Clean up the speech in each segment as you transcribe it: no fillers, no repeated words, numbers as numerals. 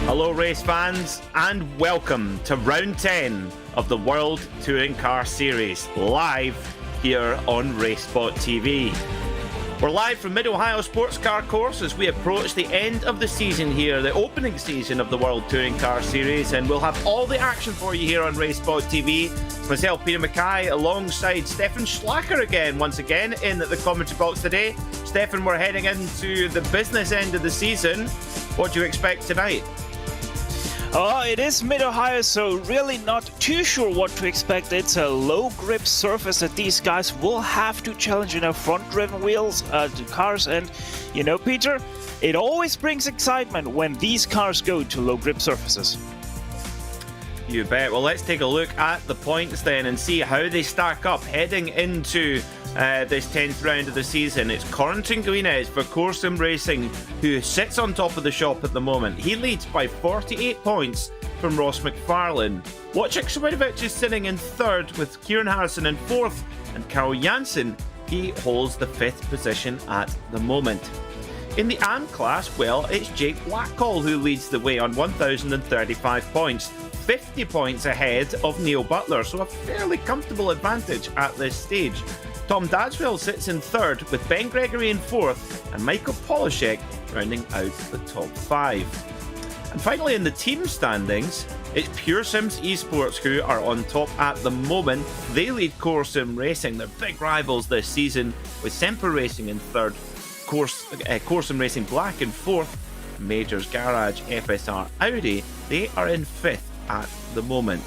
Hello race fans and welcome to round 10 of the World Touring Car Series, live here on RaceSpotTV. We're live from Mid-Ohio Sports Car Course as we approach the end of the season here, the opening season of the World Touring Car Series, and we'll have all the action for you here on RaceSpotTV. It's myself, Peter Mackay, alongside Stefan Schlacker once again in the commentary box today. Stefan, we're heading into the business end of the season. What do you expect tonight? Oh, it is Mid-Ohio, so really not too sure what to expect. It's a low-grip surface that these guys will have to challenge in their front-driven wheels, cars. And, you know, Peter, it always brings excitement when these cars go to low-grip surfaces. You bet. Well, let's take a look at the points then and see how they stack up heading into this 10th round of the season. It's Corentin Guinez for Corsim Racing, who sits on top of the shop at the moment. He leads by 48 points from Ross McFarlane. Wojciech Szymowicz is sitting in third with Kieran Harrison in fourth, and Carl Janssen, he holds the fifth position at the moment. In the AM class, well, it's Jake Blackhall who leads the way on 1,035 points, 50 points ahead of Neil Butler, so a fairly comfortable advantage at this stage. Tom Dadswell sits in third with Ben Gregory in fourth and Michael Polishek rounding out the top five. And finally in the team standings, it's Pure Sims Esports who are on top at the moment. They lead Corsim Racing, they're big rivals this season, with Semper Racing in third, Corsim Racing Black in fourth, Majors Garage FSR Audi, they are in fifth at the moment.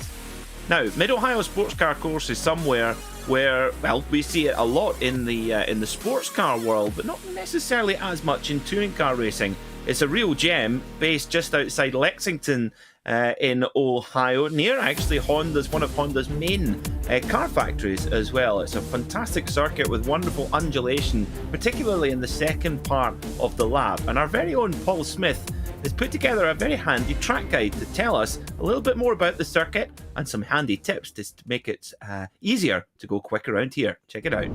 Now, Mid-Ohio Sports Car Course is somewhere where, well, we see it a lot in the sports car world, but not necessarily as much in touring car racing. It's a real gem based just outside Lexington in Ohio, near actually one of Honda's main car factories as well. It's a fantastic circuit with wonderful undulation, particularly in the second part of the lap. And our very own Paul Smith has put together a very handy track guide to tell us a little bit more about the circuit and some handy tips to make it easier to go quick around here. Check it out.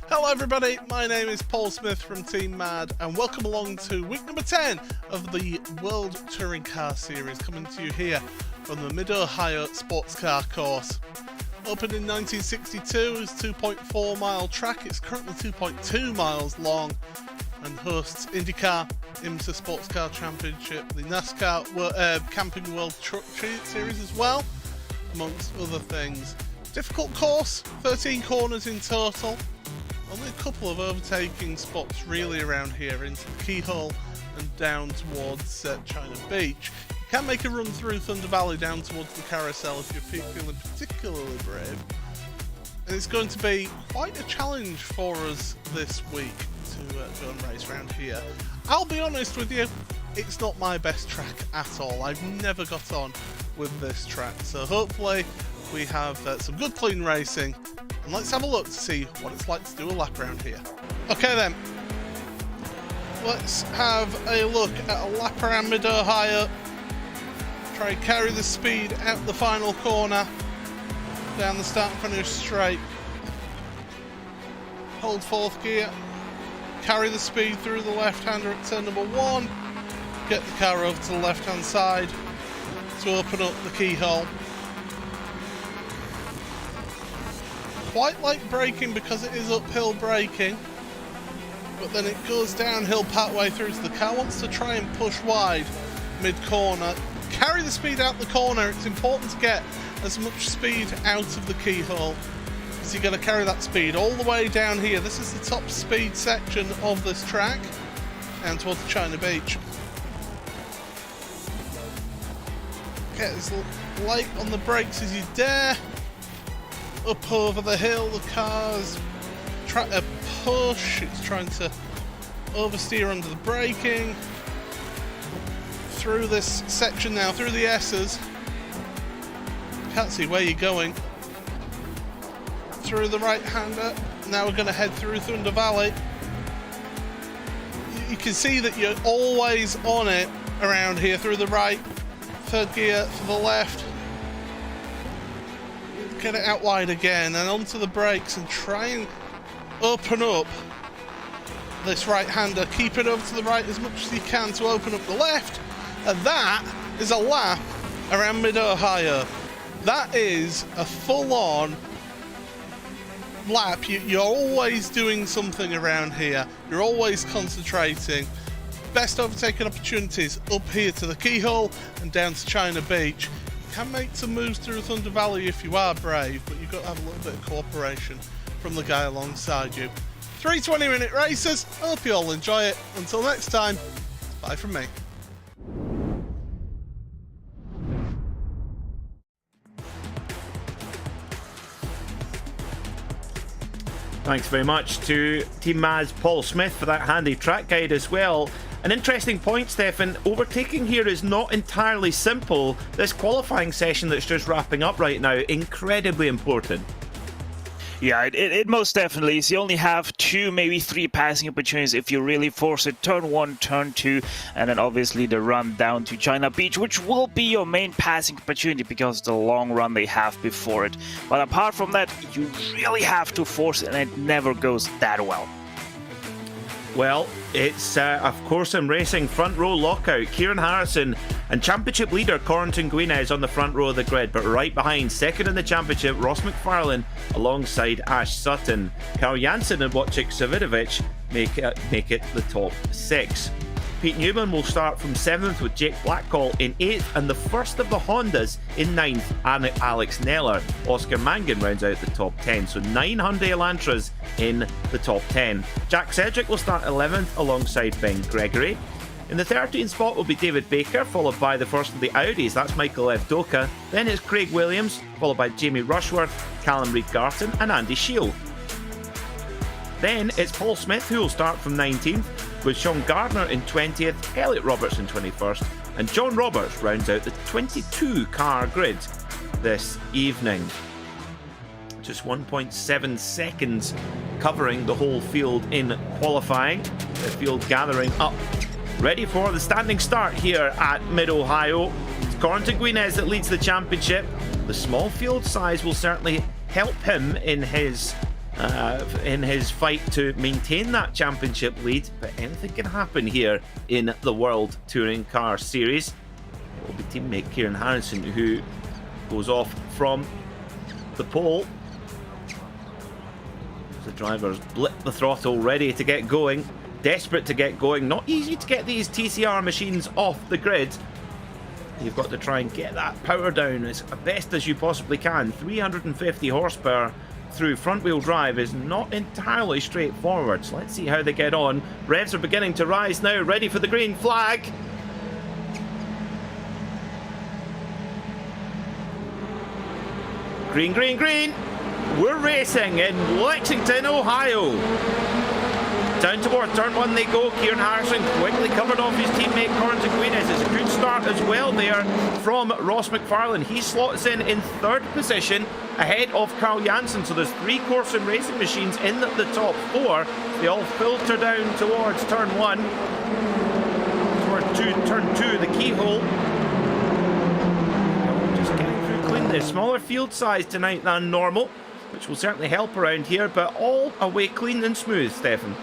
Hello everybody, my name is Paul Smith from Team Mad and welcome along to week number 10 of the World Touring Car Series, coming to you here from the Mid-Ohio Sports Car Course. Opened in 1962 as a 2.4 mile track, it's currently 2.2 miles long and hosts IndyCar, IMSA Sports Car Championship, the NASCAR Camping World Truck Series as well, amongst other things. Difficult course, 13 corners in total. Only a couple of overtaking spots really around here into the Keyhole and down towards China Beach. You can make a run through Thunder Valley down towards the Carousel if you're feeling particularly brave. And it's going to be quite a challenge for us this week to go and race around here. I'll be honest with you, it's not my best track at all. I've never got on with this track, so hopefully we have some good clean racing, and let's have a look to see what it's like to do a lap around here. Okay then, let's have a look at a lap around Mid-Ohio. Try and carry the speed out the final corner, down the start and finish straight. Hold fourth gear, carry the speed through the left-hander at turn number 1, get the car over to the left-hand side to open up the keyhole. Quite like braking because it is uphill braking, but then it goes downhill partway through, so the car wants to try and push wide mid-corner. Carry the speed out the corner. It's important to get as much speed out of the keyhole, because you're going to carry that speed all the way down here. This is the top speed section of this track, and towards China Beach. Get as light on the brakes as you dare. Up over the hill, the car's trying to push, it's trying to oversteer under the braking. Through this section now, through the S's. Can't see where you're going. Through the right-hander. Now we're going to head through Thunder Valley. You can see that you're always on it around here, through the right. Third gear for the left. Get it out wide again and onto the brakes and try and open up this right-hander. Keep it over to the right as much as you can to open up the left. And that is a lap around Mid-Ohio. That is a full-on lap. You're always doing something around here. You're always concentrating. Best overtaking opportunities up here to the keyhole and down to China Beach. You can make some moves through Thunder Valley if you are brave, but you've got to have a little bit of cooperation from the guy alongside you. 3 20-minute races. I hope you all enjoy it. Until next time, bye from me. Thanks very much to Team Mad's Paul Smith for that handy track guide as well. An interesting point, Stefan. Overtaking here is not entirely simple. This qualifying session that's just wrapping up right now, incredibly important. Yeah, it most definitely is. You only have 2, maybe 3 passing opportunities if you really force it. Turn 1, turn 2, and then obviously the run down to China Beach, which will be your main passing opportunity because of the long run they have before it. But apart from that, you really have to force it, and it never goes that well. Well, it's of course in racing front row lockout. Kieran Harrison and championship leader Corentin Guinez on the front row of the grid, but right behind, second in the championship, Ross McFarlane alongside Ash Sutton. Carl Janssen and Wojciech Savidovic make it the top 6. Pete Newman will start from 7th with Jake Blackall in 8th, and the first of the Hondas in 9th, Alex Neller. Oscar Mangan rounds out the top 10, so 9 Hyundai Elantras in the top 10. Jack Cedric will start 11th alongside Ben Gregory. In the 13th spot will be David Baker, followed by the first of the Audis, that's Michael Evdoka. Then it's Craig Williams, followed by Jamie Rushworth, Callum Reid-Garton and Andy Shield. Then it's Paul Smith who will start from 19th, with Sean Gardner in 20th, Elliot Roberts in 21st, and John Roberts rounds out the 22-car grid this evening. Just 1.7 seconds covering the whole field in qualifying. The field gathering up, ready for the standing start here at Mid-Ohio. It's Corentin Guinez that leads the championship. The small field size will certainly help him in his fight to maintain that championship lead, but anything can happen here in the World Touring Car Series. It will be teammate Kieran Harrison who goes off from the pole. The drivers blip the throttle, ready to get going, desperate to get going. Not easy to get these TCR machines off the grid. You've got to try and get that power down as best as you possibly can. 350 horsepower through front-wheel drive is not entirely straightforward, so let's see how they get on. Revs are beginning to rise now, ready for the green flag. Green, green, green. We're racing in Lexington, Ohio. Down towards turn 1 they go. Kieran Harrison quickly covered off his teammate Corentin Guinness. It's a good start as well there from Ross McFarlane. He slots in 3rd position ahead of Carl Janssen. So there's 3 course and racing machines in the top 4. They all filter down towards turn 1. Turn 2, the keyhole. Just getting through clean. There's smaller field size tonight than normal, which will certainly help around here, but all away clean and smooth, Stefan.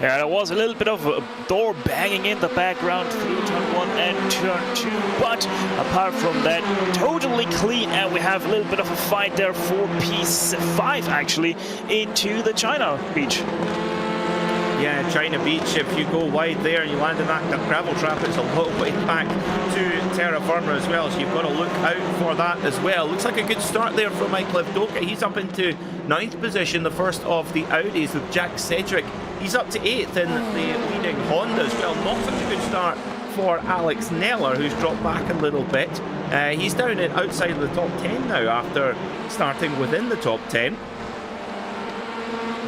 Yeah, there was a little bit of a door banging in the background through turn 1 and turn 2, but apart from that, totally clean, and we have a little bit of a fight there for P5 actually into the China beach. Yeah, China Beach, if you go wide there and you land in that gravel trap, it's a long way back to terra firma as well, so you've got to look out for that as well. Looks like a good start there from Michael Evdoka. He's up into 9th position, the first of the Audis with Jack Cedric. He's up to 8th in the leading Honda as well. Not such a good start for Alex Neller, who's dropped back a little bit. He's down outside of the top 10 now after starting within the top 10.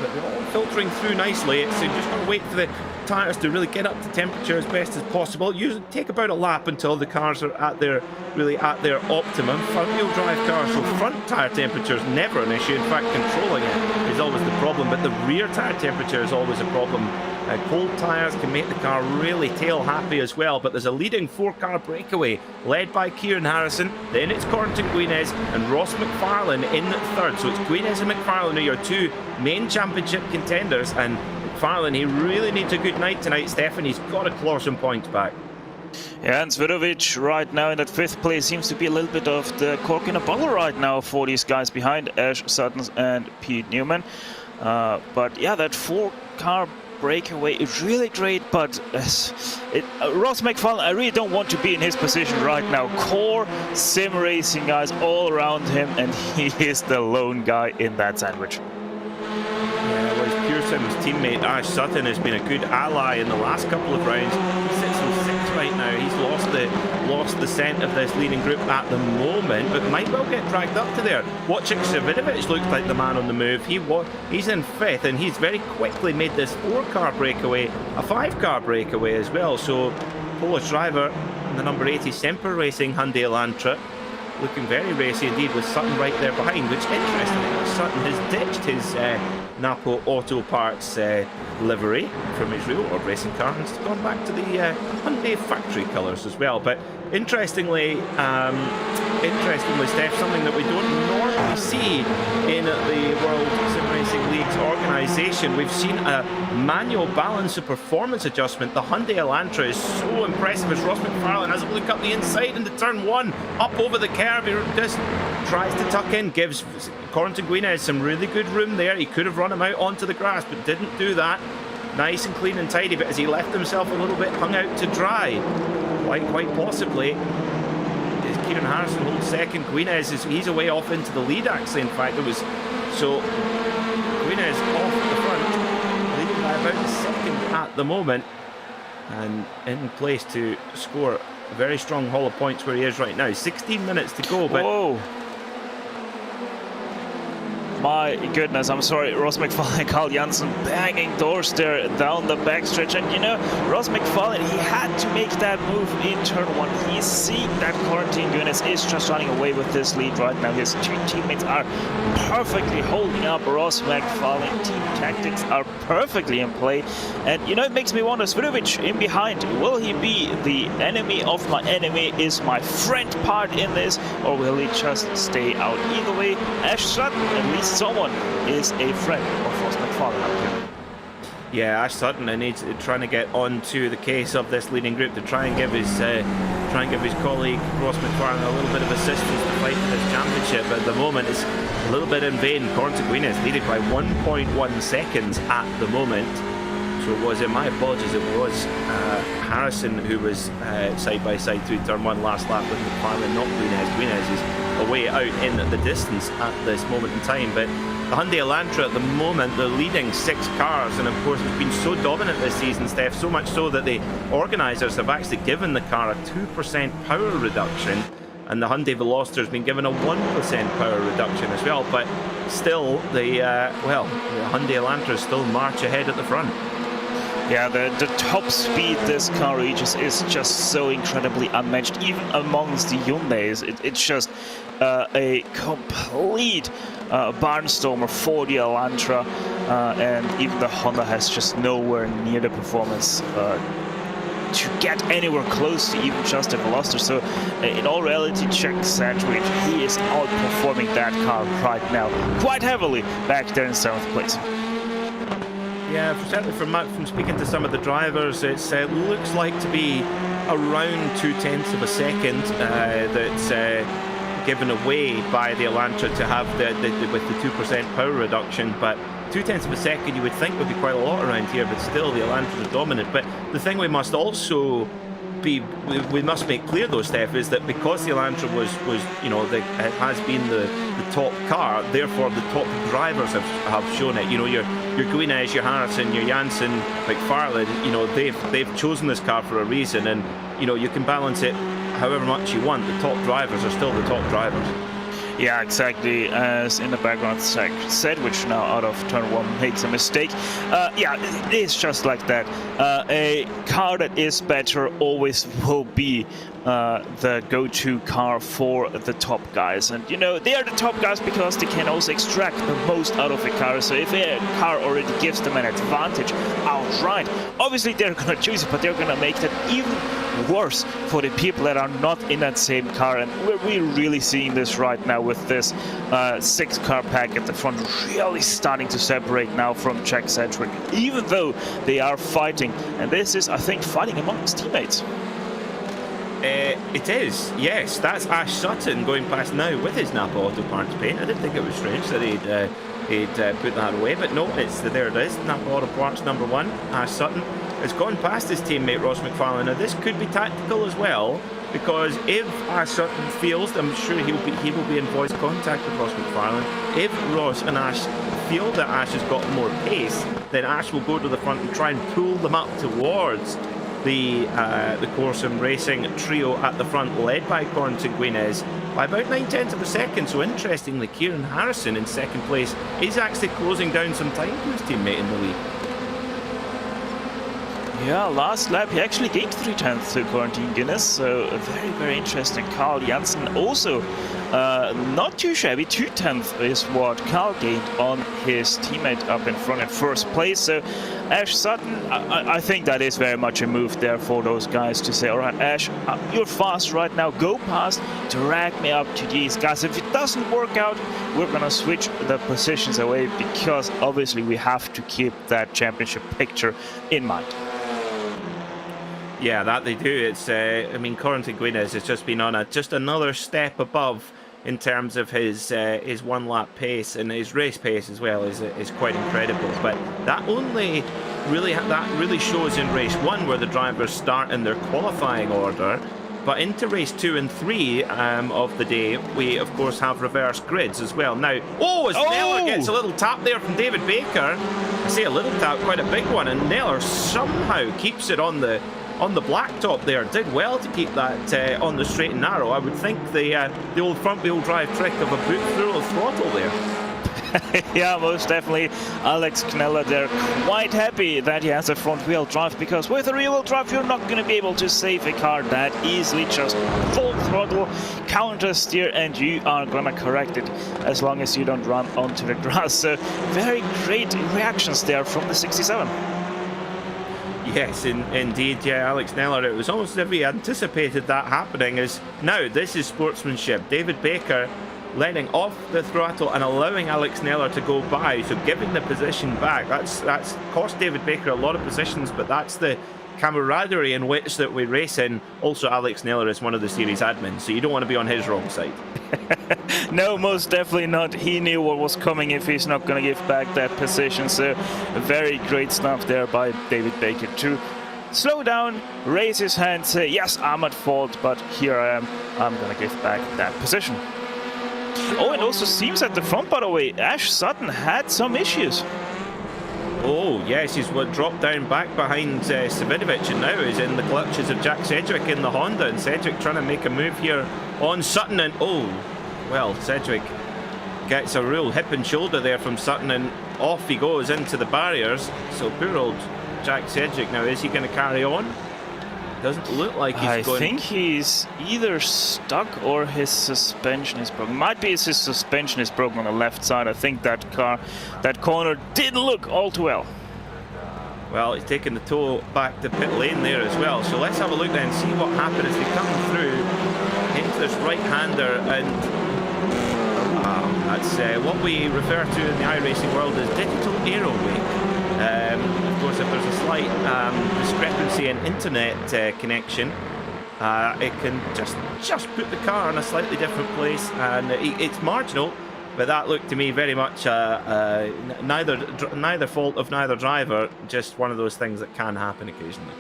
But they're all filtering through nicely. It's just got to wait for the tyres to really get up to temperature as best as possible. Usually take about a lap until the cars are at their optimum. Front-wheel drive cars, so front tyre temperature is never an issue. In fact, controlling it is always the problem, but the rear tyre temperature is always a problem. Cold tyres can make the car really tail happy as well, but there's a leading 4-car breakaway led by Kieran Harrison. Then it's Corentin Guinness and Ross McFarlane in 3rd. So it's Guinness and McFarlane who are your 2 main championship contenders, and McFarlane, he really needs a good night tonight, Stefan. He's got to claw some points back. Yeah, and Svidovic right now in that 5th place seems to be a little bit of the cork in a bottle right now for these guys behind Ash Sutton and Pete Newman. But yeah, that 4-car breakaway is really great, but Ross McFarlane, I really don't want to be in his position right now. Core sim racing guys all around him, and he is the lone guy in that sandwich. Yeah, well, his Pure Sim's teammate Ash Sutton has been a good ally in the last couple of rounds. He sits in 6th right now. He's lost the scent of this leading group at the moment, but might well get dragged up to there. Watching Svidovic looks like the man on the move. He's in 5th, and he's very quickly made this 4-car breakaway a 5-car breakaway as well. So Polish driver, the number 80 Semper Racing Hyundai Elantra, looking very racy indeed, with Sutton right there behind, which interestingly, Sutton has ditched his Napo Auto Parts livery from his real world racing car and has gone back to the Hyundai factory colours as well. But interestingly, Steph, something that we don't normally see in the World Sim Racing League's organisation, we've seen a manual balance of performance adjustment. The Hyundai Elantra is so impressive as Ross McFarlane has a look up the inside into turn 1, up over the curve. He just tries to tuck in, gives Corentin Guinness some really good room there. He could have run him out onto the grass, but didn't do that. Nice and clean and tidy, but as he left himself a little bit hung out to dry, quite possibly, Kieran Harrison holds 2nd. Guinness he's away off into the lead actually. In fact, it was so Guinness off the front, leading by about the 2nd at the moment, and in place to score a very strong haul of points where he is right now. 16 minutes to go, but whoa. My goodness, I'm sorry, Ross McFarlane and Carl Janssen banging doors there down the backstretch. And you know, Ross McFarlane, he had to make that move in turn 1. He's seeing that Corentin Guinness is just running away with this lead right now. His 2 teammates are perfectly holding up Ross McFarlane. Team tactics are perfectly in play. And you know, it makes me wonder, Svidovic in behind, will he be the enemy of my enemy? Is my friend part in this? Or will he just stay out? Either way, Ash Sutton, at least someone is a friend of Ross McFarlane out here. Yeah, Ash Sutton needs trying to get onto the case of this leading group to try and give his colleague Ross McFarlane a little bit of assistance to fight for this championship. But at the moment, it's a little bit in vain. Corentin Guinness leading by 1.1 seconds at the moment. So my apologies, it was Harrison who was side by side through turn 1 last lap with McFarlane, not Guinness. Guinness is away out in the distance at this moment in time. But the Hyundai Elantra at the moment, they're leading 6 cars, and of course it's been so dominant this season, Steph, so much so that the organisers have actually given the car a 2% power reduction and the Hyundai Veloster has been given a 1% power reduction as well, but still the Hyundai Elantra still march ahead at the front. Yeah, the top speed this car reaches is just so incredibly unmatched, even amongst the Hyundais. It's just a complete barnstormer for the Elantra, and even the Honda has just nowhere near the performance to get anywhere close to even just a Veloster. So in all reality, Czech Sandwich, he is outperforming that car right now quite heavily back there in 7th place. Yeah, certainly from speaking to some of the drivers, it looks like to be around 0.2 of a second that's given away by the Elantra to have with the 2% power reduction. But 0.2 of a second you would think would be quite a lot around here, but still the Elantra is dominant. But the thing we must also we must make clear though, Steph, is that because the Elantra was it has been the top car, therefore the top drivers have shown it. Your Guinness, your Harrison, your Janssen, McFarlane, they've chosen this car for a reason, and you can balance it however much you want. The top drivers are still the top drivers. Yeah, exactly, as in the background said, which now out of turn 1 makes a mistake. Yeah, it is just like that. A car that is better always will be the go-to car for the top guys. And, they are the top guys because they can also extract the most out of a car. So if a car already gives them an advantage outright, obviously they're going to choose it, but they're going to make that even worse for the people that are not in that same car. And we're really seeing this right now with this 6-car pack at the front really starting to separate now from Czech Centric, even though they are fighting. And this is, I think, fighting amongst teammates. It is, yes. That's Ash Sutton going past now with his Napa Auto Parts paint. I didn't think it was strange that he'd put that away, but no, there it is. Napa Auto Parts number 1, Ash Sutton, has gone past his teammate Ross McFarlane. Now this could be tactical as well, because if Ash Sutton feels, I'm sure he will be in voice contact with Ross McFarlane. If Ross and Ash feel that Ash has got more pace, then Ash will go to the front and try and pull them up towards the Corsom Racing trio at the front, led by Corentin Guinez by about 0.9 of a second. So interestingly, Kieran Harrison in 2nd place is actually closing down some time to his teammate in the lead. Yeah, last lap he actually gained 0.3 to Corentin Guinez, so a very, very interesting. Carl Janssen also not too shabby. 0.2 is what Carl gained on his teammate up in front in 1st place. So Ash Sutton, I think that is very much a move there for those guys to say, all right, Ash, you're fast right now, go past, drag me up to these guys. If it doesn't work out, we're gonna switch the positions away, because obviously we have to keep that championship picture in mind. Yeah, that they do. It's Corentin Guinez has just been on just another step above in terms of his 1-lap pace, and his race pace as well is quite incredible. But that really shows in race 1, where the drivers start in their qualifying order. But into race 2 and 3 of the day, we of course have reverse grids as well. Now, as Neller gets a little tap there from David Baker. I say a little tap, quite a big one, and Neller somehow keeps it on the blacktop there. Did well to keep that on the straight and narrow. I would think the old front-wheel drive trick of a boot through the throttle there. Yeah, most definitely. Alex Kneller there quite happy that he has a front-wheel drive, because with a rear-wheel drive you're not going to be able to save a car that easily. Just full throttle, counter steer, and you are going to correct it as long as you don't run onto the grass. So very great reactions there from the 67. Yes, indeed, yeah, Alex Neller. It was almost as if he anticipated that happening. As now, this is sportsmanship. David Baker letting off the throttle and allowing Alex Neller to go by, so giving the position back. That's cost David Baker a lot of positions, but that's the camaraderie in which that we race in. Also, Alex Neller is one of the series admins, so you don't want to be on his wrong side. No, most definitely not. He knew what was coming if he's not going to give back that position. So very great stuff there by David Baker to slow down, raise his hand, say, yes, I'm at fault, but here I am. I'm going to give back that position. Oh, it also seems at the front, by the way, Ash Sutton had some issues. Oh, yes, he's dropped down back behind Savinovic, and now he's in the clutches of Jack Sedgwick in the Honda, and Sedgwick trying to make a move here on Sutton, and oh, well, Sedgwick gets a real hip and shoulder there from Sutton, and off he goes into the barriers. So poor old Jack Sedgwick now, is he going to carry on? Doesn't look like he's going. I think he's either stuck or his suspension is broken. Might be his suspension is broken on the left side. I think that corner didn't look all too well. Well, he's taking the toe back to pit lane there as well. So let's have a look then and see what happened as they come through into this right-hander, and that's what we refer to in the iRacing world as digital aero wake. Of course, if there's a slight discrepancy in internet connection, it can just put the car in a slightly different place, and it's marginal. But that looked to me very much neither fault of neither driver, just one of those things that can happen occasionally.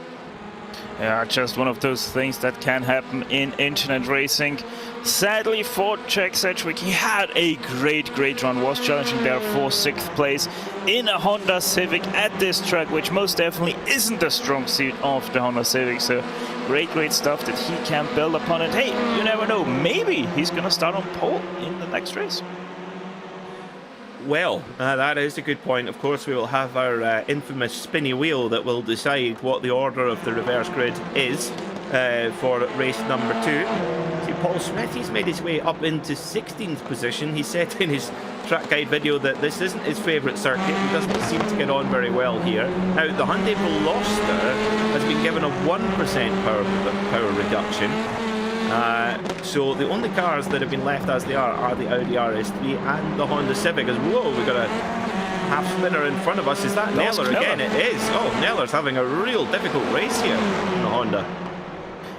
Yeah, just one of those things that can happen in internet racing. Sadly for Jack Sedgwick, he had a great run, was challenging there for 6th place in a Honda Civic at this track, which most definitely isn't the strong suit of the Honda Civic. So great stuff that he can build upon it. Hey, you never know, maybe he's gonna start on pole in the next race. Well, that is a good point. Of course, we will have our infamous spinny wheel that will decide what the order of the reverse grid is for race number 2. See, Paul Smith, he's made his way up into 16th position. He said in his track guide video that this isn't his favourite circuit. He doesn't seem to get on very well here. Now, the Hyundai Veloster has been given a 1% power reduction. So the only cars that have been left as they are the Audi RS3 and the Honda Civic. As whoa, we've got a half spinner in front of us. Is that Neller again? It is. Oh, Neller's having a real difficult race here in the Honda.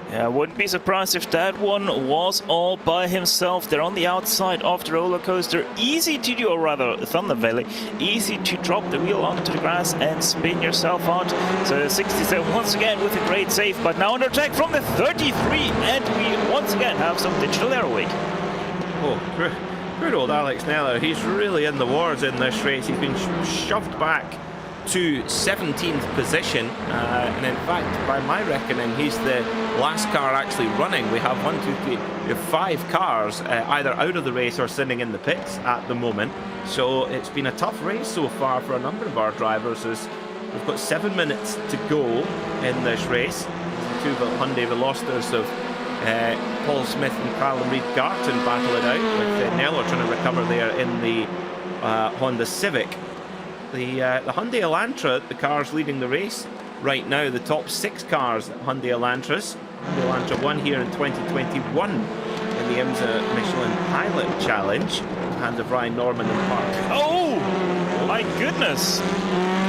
Yeah, wouldn't be surprised if that one was all by himself. They're on the outside of the roller coaster. Easy to do, or rather Thunder Valley, easy to drop the wheel onto the grass and spin yourself out. So 67 once again with a great save, but now under attack from the 33, and we once again have some digital aero wake. Oh, good old Alex Neller. He's really in the wars in this race. He's been shoved back to 17th position, and in fact, by my reckoning, he's the last car actually running. We have 5 cars either out of the race or sitting in the pits at the moment. So it's been a tough race so far for a number of our drivers, as we've got 7 minutes to go in this race. The 2 Hyundai Velosters of Paul Smith and Callum Reid Garton battle it out, with Neller trying to recover there in the Honda Civic. The Hyundai Elantra, the cars leading the race right now, the top 6 cars, Hyundai Elantras. Hyundai Elantra won here in 2021 in the IMSA Michelin Pilot Challenge, hands of Ryan Norman and Park. Oh, my goodness.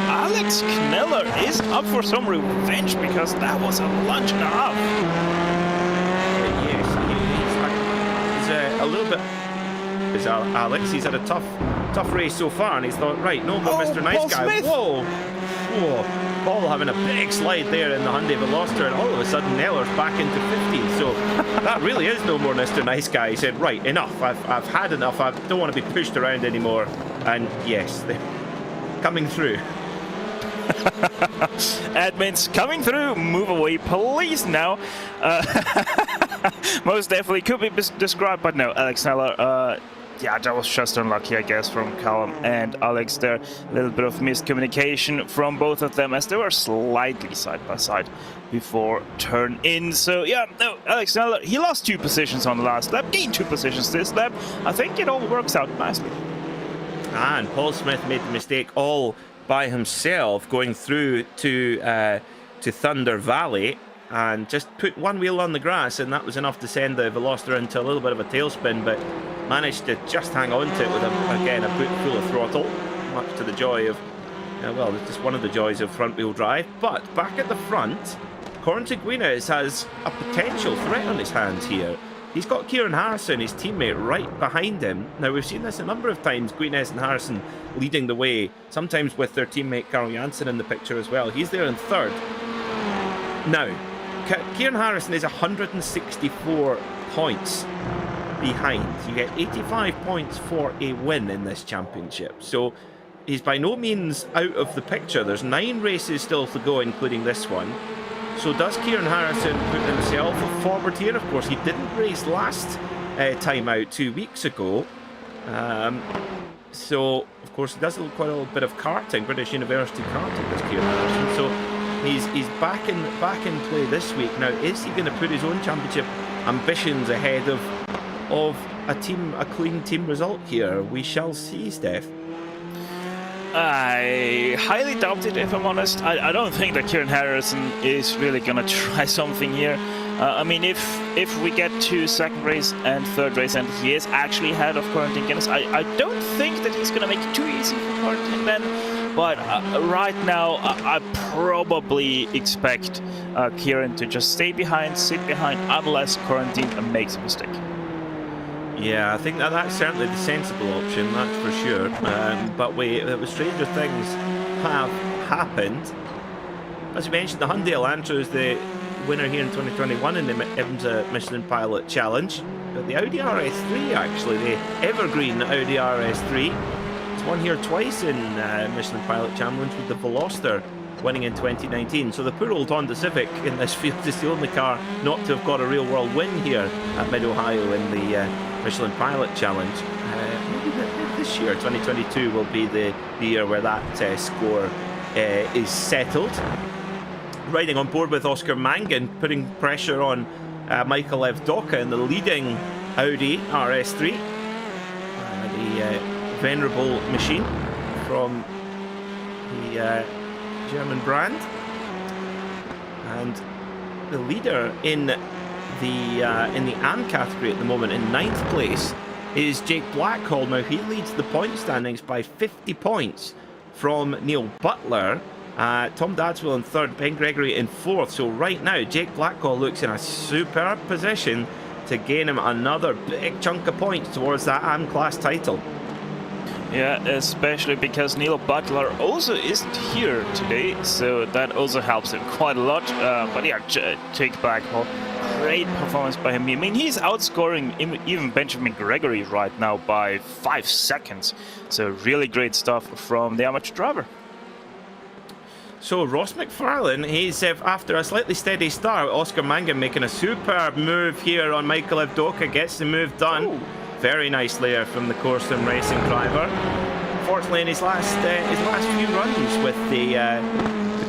Alex Kneller is up for some revenge, because that was a lunge and a half. Yes, he's a little bit... Alex, he's had a tough race so far, and he's thought, right, no more Mr. Nice Guy. Smith. Whoa, Paul having a big slide there in the Hyundai Veloster, and all of a sudden Neller's back into 50. So that really is no more Mr. Nice Guy. He said, right, enough. I've had enough. I don't want to be pushed around anymore. And yes, they're coming through. Admins coming through. Move away, please. Now. Most definitely could be described, but no, Alex Neller. Yeah, that was just unlucky, I guess, from Callum and Alex there. A little bit of miscommunication from both of them, as they were slightly side by side before turn in. So yeah, no, Alex Neller, he lost 2 positions on the last lap, gained 2 positions this lap. I think it all works out nicely. And Paul Smith made the mistake all by himself, going through to Thunder Valley, and just put one wheel on the grass, and that was enough to send the Veloster into a little bit of a tailspin, but managed to just hang on to it with, again, a boot full of throttle, much to the joy of, well, just one of the joys of front-wheel drive. But back at the front, Corentin Guinness has a potential threat on his hands here. He's got Kieran Harrison, his teammate, right behind him. Now, we've seen this a number of times, Guinness and Harrison leading the way, sometimes with their teammate Carl Janssen in the picture as well. He's there in 3rd. Now, Kieran Harrison is 164 points behind. You get 85 points for a win in this championship. So he's by no means out of the picture. There's 9 races still to go, including this one. So does Kieran Harrison put himself forward here? Of course, he didn't race last time out 2 weeks ago. So, of course, he does quite a little bit of karting, British University karting, does Kieran Harrison. So he's back in play this week. Now, is he going to put his own championship ambitions ahead of a clean team result here? We shall see, Steph. I highly doubt it, if I'm honest. I don't think that Kieran Harrison is really gonna try something here. I mean, if we get to second race and third race and he is actually ahead of Corentin Guinness, I don't think that he's gonna make it too easy for Corentin then. But right now, I probably expect Kieran to just stay behind, sit behind, unless Corentin makes a mistake. Yeah, I think that's certainly the sensible option, that's for sure. But stranger things have happened. As you mentioned, the Hyundai Elantra is the winner here in 2021 in the IMSA Michelin Pilot Challenge. But the Audi RS3, actually, the evergreen Audi RS3, it's won here twice in Michelin Pilot Challenge, with the Veloster winning in 2019. So the poor old Honda Civic in this field is the only car not to have got a real world win here at Mid-Ohio in the Michelin Pilot Challenge. Maybe this year, 2022, will be the year where that score is settled. Riding on board with Oscar Mangan, putting pressure on Michael Evdoka in the leading Audi RS3. The venerable machine from the German brand. And the leader in the AM category at the moment, in 9th place, is Jake Blackhall. Now he leads the point standings by 50 points from Neil Butler. Tom Dadswell in 3rd, Ben Gregory in 4th. So right now, Jake Blackhall looks in a superb position to gain him another big chunk of points towards that AM class title. Yeah, especially because Neil Butler also isn't here today, so that also helps him quite a lot. But yeah, Jake Blackhall, great performance by him. I mean, he's outscoring even Benjamin Gregory right now by 5 seconds. So really great stuff from the amateur driver. So Ross McFarlane, he's after a slightly steady start. Oscar Mangan making a superb move here on Michael Evdoka, gets the move done. Ooh. Very nice layer from the Corsom Racing driver. Fortunately, in his last few runs with the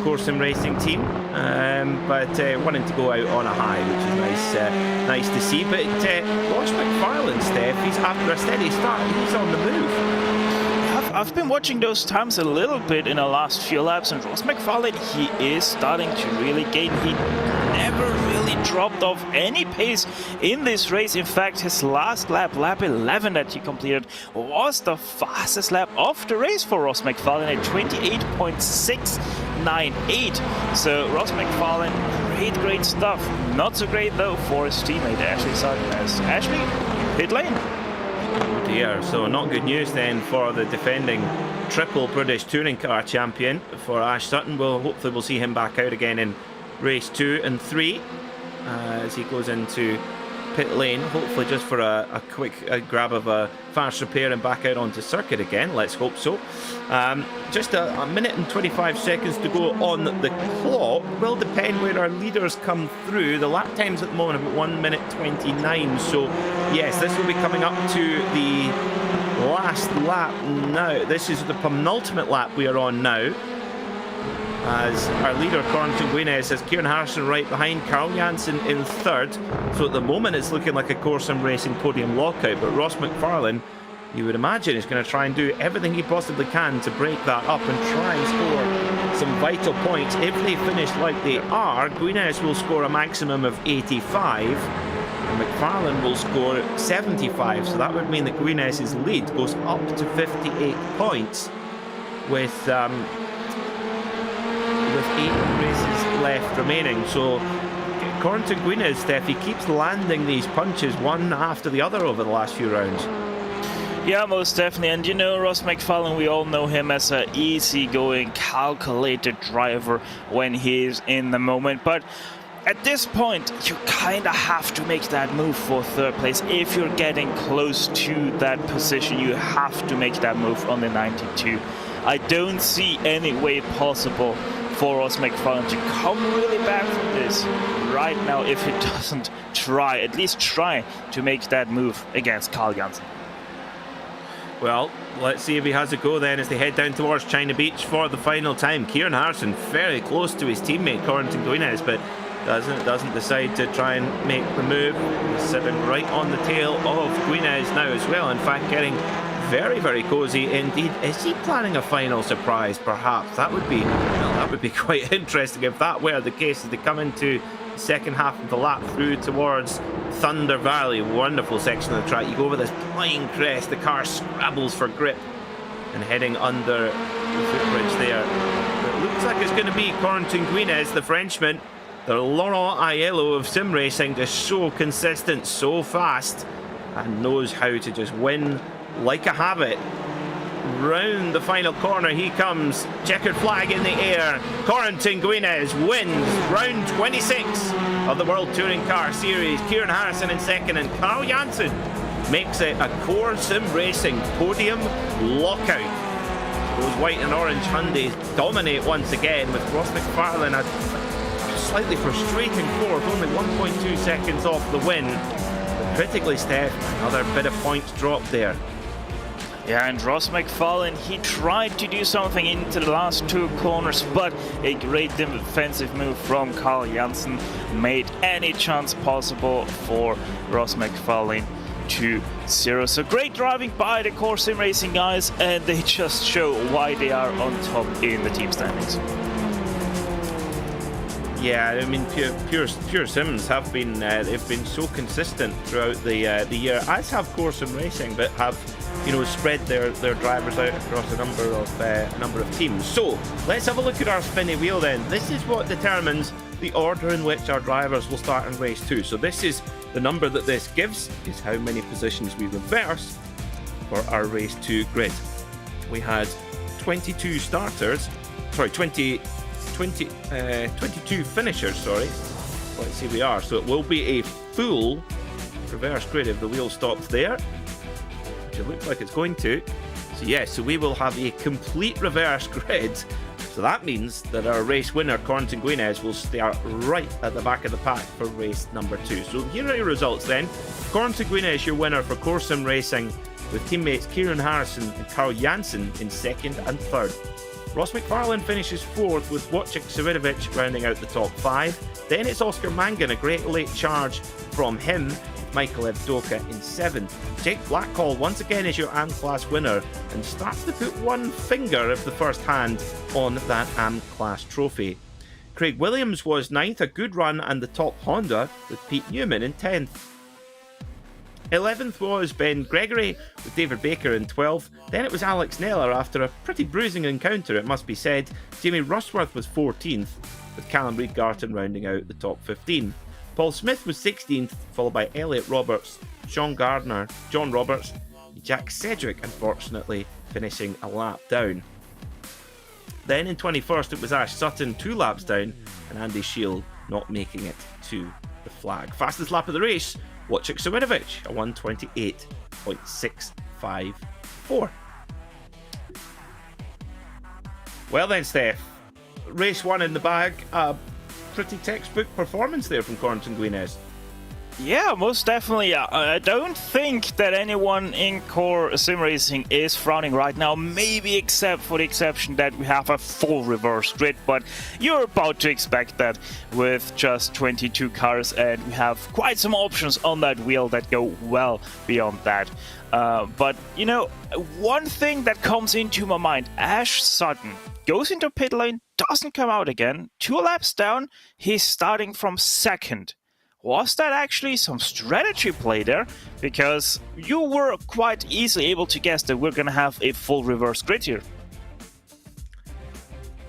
Corsom Racing team, but wanting to go out on a high, which is nice to see. But Ross McFarlane, Steph, he's after a steady start. He's on the move. I've been watching those times a little bit in the last few laps, and Ross McFarlane, he is starting to really gain. He never really dropped off any pace in this race. In fact, his last lap, lap 11 that he completed, was the fastest lap of the race for Ross McFarlane at 28.698. So Ross McFarlane, great stuff. Not so great though for his teammate Ashley Sutton, as Ashley pit lane. Oh dear, so not good news then for the defending triple British touring car champion for Ash Sutton. Hopefully we'll see him back out again in race 2 and 3 as he goes into pit lane, hopefully just for a quick grab of a fast repair and back out onto circuit again. Let's hope so. Just a minute and 25 seconds to go on the clock. Will depend where our leaders come through. The lap times at the moment about 1 minute 29, so yes, this will be coming up to the last lap now. This is the penultimate lap we are on now, as our leader Corentin Guinness has Kieran Harrison right behind, Carl Janssen in 3rd. So at the moment it's looking like a Corsom Racing podium lockout, but Ross McFarlane, you would imagine, is going to try and do everything he possibly can to break that up and try and score some vital points. If they finish like they are, Guinness will score a maximum of 85 and McFarlane will score 75, so that would mean that Guinness's lead goes up to 58 points with 8 races left remaining. So Corentin Guinness, Steph, he keeps landing these punches one after the other over the last few rounds. Yeah, most definitely. And you know, Ross McFarlane, we all know him as an easygoing, calculated driver when he's in the moment. But at this point, you kind of have to make that move for 3rd place. If you're getting close to that position, you have to make that move on the 92. I don't see any way possible for Ross McFarlane to come really back from this right now if he doesn't at least try to make that move against Carl Janssen. Well, let's see if he has a go then as they head down towards China Beach for the final time. Kieran Harrison very close to his teammate Corentin Guinez, but doesn't decide to try and make the move. He's sitting right on the tail of Guinez now as well. In fact, getting very, very cozy indeed. Is he planning a final surprise? Perhaps that would be quite interesting if that were the case as they come into the second half of the lap through towards Thunder Valley. Wonderful section of the track. You go over this blind crest, the car scrabbles for grip and heading under the footbridge there. It looks like it's going to be Corentin Guinez, the Frenchman, the Laurent Aiello of sim racing, just so consistent, so fast, and knows how to just win like a habit. Round the final corner he comes, checkered flag in the air. Corentin Guinez wins round 26 of the World Touring Car Series. Kieran Harrison in second, and Carl Janssen makes it a Core Sim Racing podium lockout. Those white and orange Hyundais dominate once again, with Ross McFarlane a slightly frustrating fourth, only 1.2 seconds off the win. But critically, Steph, another bit of points dropped there. Yeah, and Ross McFarlane, he tried to do something into the last two corners, but a great defensive move from Carl Janssen made any chance possible for Ross McFarlane to zero. So great driving by the Core Sim Racing guys, and they just show why they are on top in the team standings. Yeah, I mean, pure Sims have been they've been so consistent throughout the year, as have Core Sim Racing, but have spread their drivers out across a number of teams. So let's have a look at our spinny wheel then. This is what determines the order in which our drivers will start in race 2. So this is the number that this gives, is how many positions we reverse for our race 2 grid. We had 22 starters, sorry, 22 finishers, sorry. Let's see, we are. So it will be a full reverse grid if the wheel stops there, which it looks like it's going to. So yes, so we will have a complete reverse grid. So that means that our race winner, Corentin Guinez, will start right at the back of the pack for race number 2. So here are your results then. Corentin Guinez, your winner for Core Sim Racing, with teammates Kieran Harrison and Carl Janssen in second and third. Ross McFarlane finishes fourth, with Wojciech Sawidovic rounding out the top 5. Then it's Oscar Mangan, a great late charge from him, Michael Evdoka in 7th. Jake Blackhall once again is your AM-Class winner and starts to put one finger of the first hand on that AM-Class trophy. Craig Williams was 9th, a good run and the top Honda, with Pete Newman in 10th. 11th was Ben Gregory, with David Baker in 12th. Then it was Alex Neller after a pretty bruising encounter, it must be said. Jamie Rushworth was 14th, with Callum Reed-Garton rounding out the top 15. Paul Smith was 16th, followed by Elliot Roberts, Sean Gardner, John Roberts, Jack Sedgwick, unfortunately, finishing a lap down. Then in 21st, it was Ash Sutton, 2 laps down, and Andy Shield not making it to the flag. Fastest lap of the race, Wojciech Sawidovic, a 1:28.654. Well then, Steph, race 1 in the bag. Pretty textbook performance there from Corentin Guinez. Yeah, most definitely. I don't think that anyone in Core Sim Racing is frowning right now, maybe except for the exception that we have a full reverse grid, but you're about to expect that with just 22 cars, and we have quite some options on that wheel that go well beyond that. But, one thing that comes into my mind, Ash Sutton goes into pit lane, doesn't come out again, 2 laps down, he's starting from second. Was that actually some strategy play there? Because you were quite easily able to guess that we're going to have a full reverse grid here.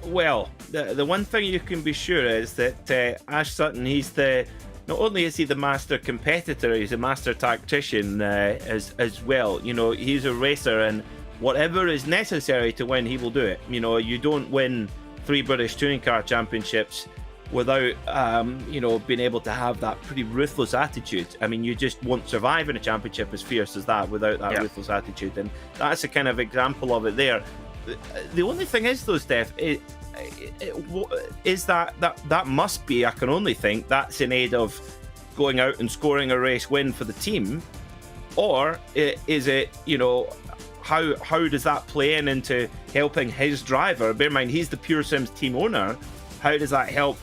Well, the one thing you can be sure is that Ash Sutton, not only is he the master competitor, he's a master tactician as well. He's a racer, and whatever is necessary to win, he will do it. You don't win 3 British Touring Car Championships without, being able to have that pretty ruthless attitude. I mean, you just won't survive in a championship as fierce as that without that ruthless attitude. And that's a kind of example of it there. the only thing is, though, Steph, is that must be, I can only think, that's in aid of going out and scoring a race win for the team, or is it, how does that play into helping his driver? Bear in mind, he's the Pure Sims team owner. How does that help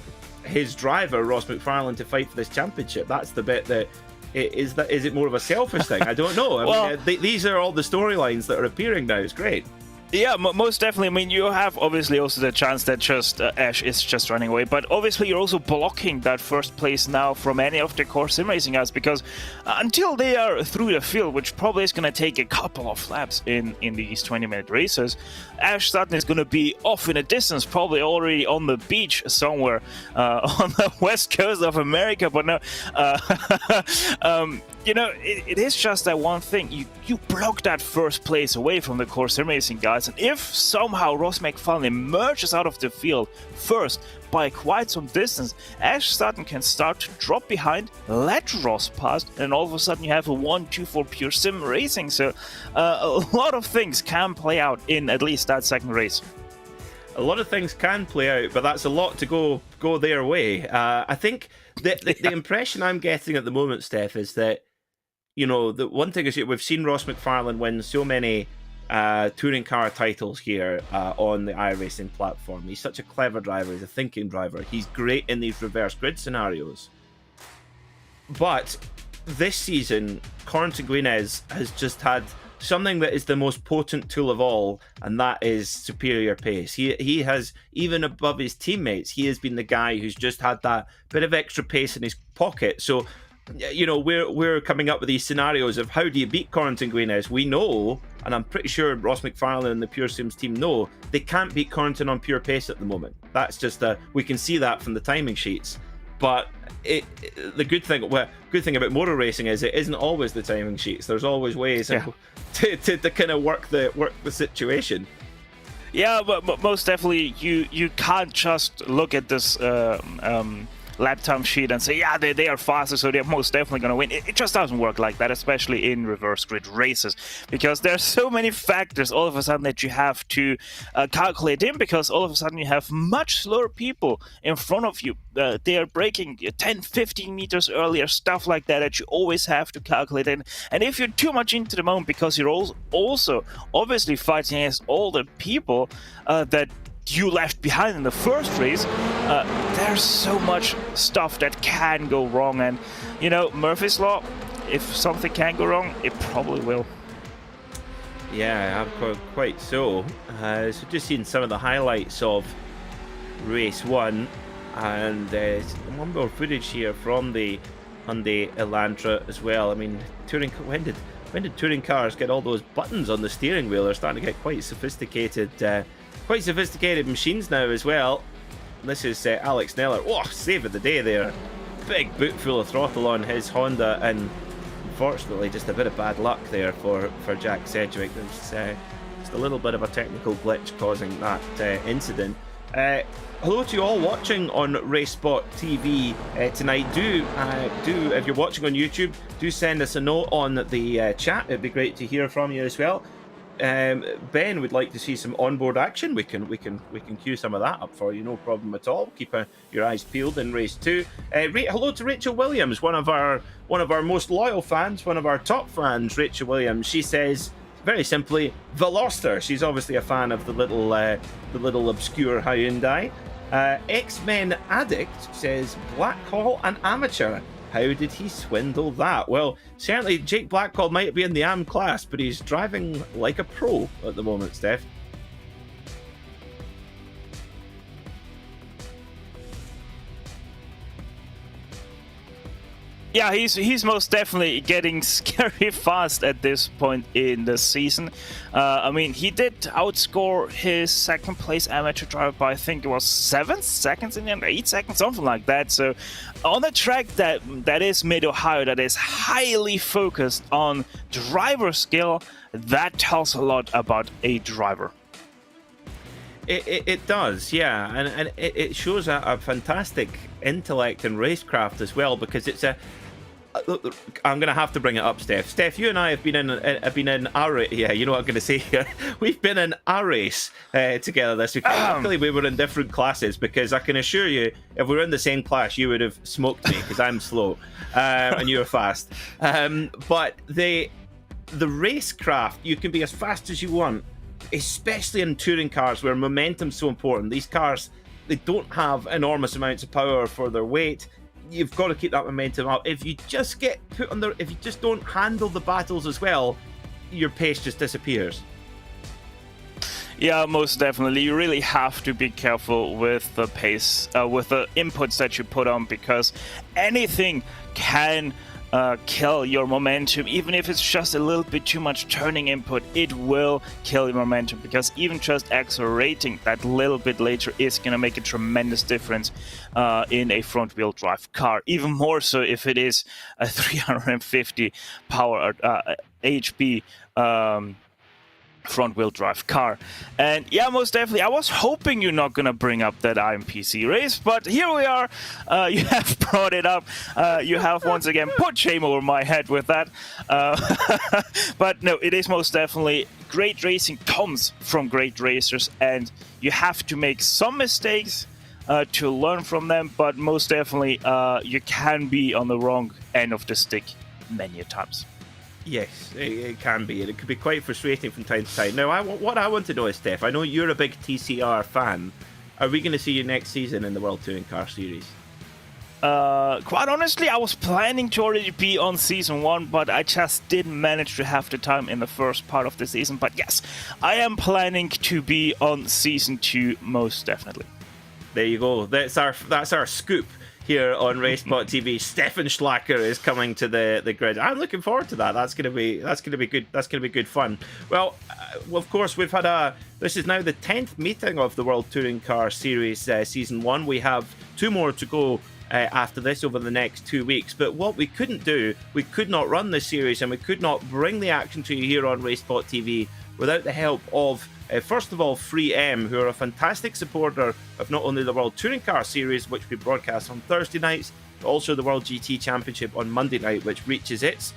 his driver, Ross McFarlane, to fight for this championship? That's the bit that is it more of a selfish thing? I don't know. I mean, these are all the storylines that are appearing now. It's great. Yeah, most definitely. I mean, you have obviously also the chance that just Ash is just running away, but obviously you're also blocking that first place now from any of the core sim racing guys, because until they are through the field, which probably is going to take a couple of laps in these 20-minute races, Ash Sutton is going to be off in a distance, probably already on the beach somewhere on the west coast of America. But no, it is just that one thing. You block that first place away from the core sim racing guys, and if somehow Ross McFarlane emerges out of the field first by quite some distance, Ash Sutton can start to drop behind, let Ross pass, and all of a sudden you have a 1-2 for Pure Sim Racing. So a lot of things can play out in at least that second race. A lot of things can play out, but that's a lot to go their way. I think the impression I'm getting at the moment, Steph, is that, the one thing is we've seen Ross McFarlane win so many touring car titles here on the iRacing platform. He's such a clever driver. He's a thinking driver. He's great in these reverse grid scenarios. But this season, Corentin Guinez has just had something that is the most potent tool of all, and that is superior pace. He has, even above his teammates, he has been the guy who's just had that bit of extra pace in his pocket. So, we're coming up with these scenarios of how do you beat Corentin Guinez. We know, and I'm pretty sure Ross McFarlane and the Pure Sims team know, they can't beat Corentin on pure pace at the moment. That's just we can see that from the timing sheets. But the good thing about motor racing is it isn't always the timing sheets. There's always ways to kind of work the situation. Yeah, but most definitely you can't just look at this lap time sheet and say, yeah, they are faster, so they're most definitely going to win. It just doesn't work like that, especially in reverse grid races, because there are so many factors all of a sudden that you have to calculate in, because all of a sudden you have much slower people in front of you. They are braking 10-15 meters earlier, stuff like that you always have to calculate in. And if you're too much into the moment, because you're also obviously fighting against all the people that you left behind in the first race, there's so much stuff that can go wrong. And Murphy's Law, if something can go wrong, it probably will. Yeah, quite so. So just seeing some of the highlights of race 1, and one more footage here from the Hyundai Elantra as well. I mean, when did touring cars get all those buttons on the steering wheel? They're starting to get quite sophisticated machines now as well. This is Alex Neller. Oh, save of the day there. Big boot full of throttle on his Honda, and unfortunately just a bit of bad luck there for Jack Sedgwick. There's just a little bit of a technical glitch causing that incident. Hello to you all watching on RaceSpotTV tonight. Do if you're watching on YouTube, do send us a note on the chat. It'd be great to hear from you as well. Ben would like to see some onboard action. We can queue some of that up for you, no problem at all. Keep your eyes peeled in race 2. Hello to Rachel Williams, one of our most loyal fans, one of our top fans. Rachel Williams, she says very simply, Veloster. She's obviously a fan of the little obscure Hyundai. X-Men Addict says Blackhall an amateur. How did he swindle that? Well, certainly Jake Blackhall might be in the AM class, but he's driving like a pro at the moment, Steph. Yeah, he's most definitely getting scary fast at this point in the season. I mean, he did outscore his second place amateur driver by, I think it was 7 seconds in the end, 8 seconds, something like that. So on a track that is Mid-Ohio, that is highly focused on driver skill, that tells a lot about a driver. It does, yeah, and it shows a fantastic intellect and racecraft as well, because it's I'm gonna have to bring it up, Steph. Steph, you and I have been in our race. Yeah, you know what I'm gonna say here. We've been in our race together this week. Luckily, we were in different classes because I can assure you, if we were in the same class, you would have smoked me because I'm slow and you're fast. But the racecraft, you can be as fast as you want, especially in touring cars where momentum's so important. These cars, they don't have enormous amounts of power for their weight. You've got to keep that momentum up. If you just get put on if you just don't handle the battles as well, your pace just disappears. Yeah, most definitely. You really have to be careful with the pace, with the inputs that you put on, because anything can kill your momentum. Even if it's just a little bit too much turning input, it will kill your momentum, because even just accelerating that little bit later is going to make a tremendous difference in a front wheel drive car. Even more so if it is a 350 power HP front-wheel drive car. And yeah, most definitely, I was hoping you're not gonna bring up that IMPC race, but here we are. You have brought it up. You have once again put shame over my head with that. But no, it is most definitely great racing comes from great racers, and you have to make some mistakes to learn from them, but most definitely you can be on the wrong end of the stick many times. Yes, it can be, and it can be quite frustrating from time to time. Now, what I want to know is, Steph, I know you're a big TCR fan. Are we going to see you next season in the World Touring Car Series? Quite honestly, I was planning to already be on Season 1, but I just didn't manage to have the time in the first part of the season. But yes, I am planning to be on Season 2, most definitely. There you go. That's our scoop here on RaceSpotTV. Stefan Schlacker is coming to the grid. I'm looking forward to that. That's gonna be good. That's gonna be good fun. Well, of course, we've had this is now the 10th meeting of the World Touring Car Series Season 1. We have 2 more to go after this over the next 2 weeks. But what we couldn't do, we could not run this series, and we could not bring the action to you here on RaceSpotTV without the help of first of all, Free M, who are a fantastic supporter of not only the World Touring Car Series, which we broadcast on Thursday nights, but also the World GT Championship on Monday night, which reaches its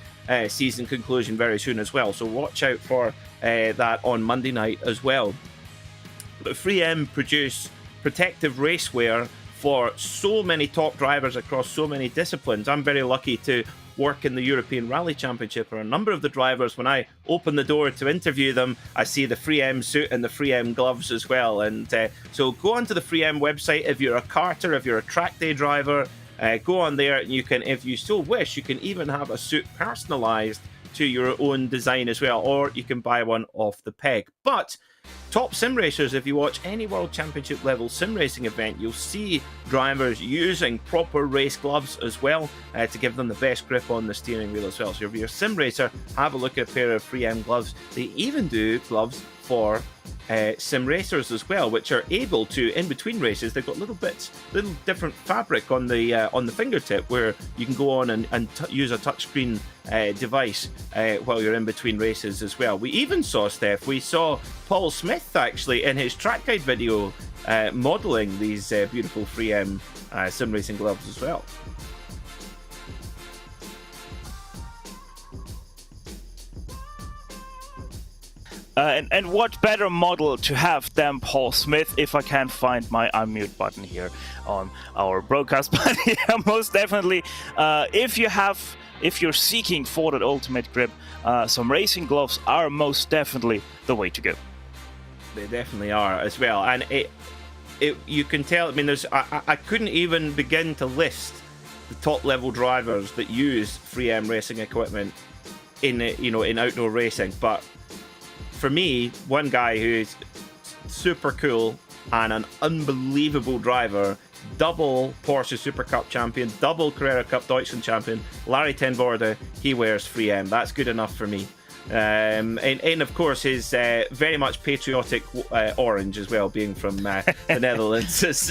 season conclusion very soon as well. So watch out for that on Monday night as well. But Free M produce protective racewear for so many top drivers across so many disciplines. I'm very lucky to work in the European Rally Championship, or a number of the drivers, when I open the door to interview them, I see the Free M suit and the Free M gloves as well. And so go onto the Free M website. If you're a karter, if you're a track day driver, go on there, and you can, if you so wish, you can even have a suit personalized to your own design as well, or you can buy one off the peg. But top sim racers, if you watch any World Championship level sim racing event, you'll see drivers using proper race gloves as well to give them the best grip on the steering wheel as well. So if you're a sim racer, have a look at a pair of Free M gloves. They even do gloves for sim racers as well, which are able to, in between races, they've got little different fabric on the fingertip, where you can go on and use a touchscreen device while you're in between races as well. We even saw, Steph, we saw Paul Smith actually in his track guide video modelling these beautiful Free M sim racing gloves as well. And what better model to have than Paul Smith, if I can't find my unmute button here on our broadcast. But yeah, most definitely, if you're seeking for that ultimate grip, some racing gloves are most definitely the way to go. They definitely are as well, and you can tell. I mean, I couldn't even begin to list the top level drivers that use Free M racing equipment in outdoor racing, but for me, one guy who's super cool and an unbelievable driver, double Porsche Super Cup champion, double Carrera Cup Deutschland champion, Larry ten Voorde, he wears Free M. That's good enough for me. And of course, his very much patriotic orange as well, being from the Netherlands as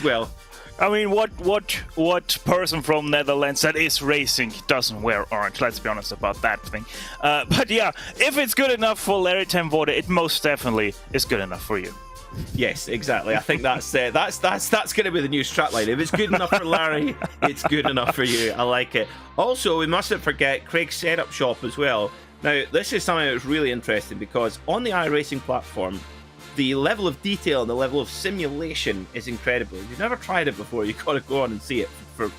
well. I mean, what person from Netherlands that is racing doesn't wear orange? Let's be honest about that thing. But yeah, if it's good enough for Larry ten Voorde, it most definitely is good enough for you. Yes, exactly. I think that's going to be the new strat line. If it's good enough for Larry, it's good enough for you. I like it. Also, we mustn't forget Craig's setup shop as well. Now, this is something that's really interesting because on the iRacing platform, the level of detail and the level of simulation is incredible. If you've never tried it before, you've got to go on and see it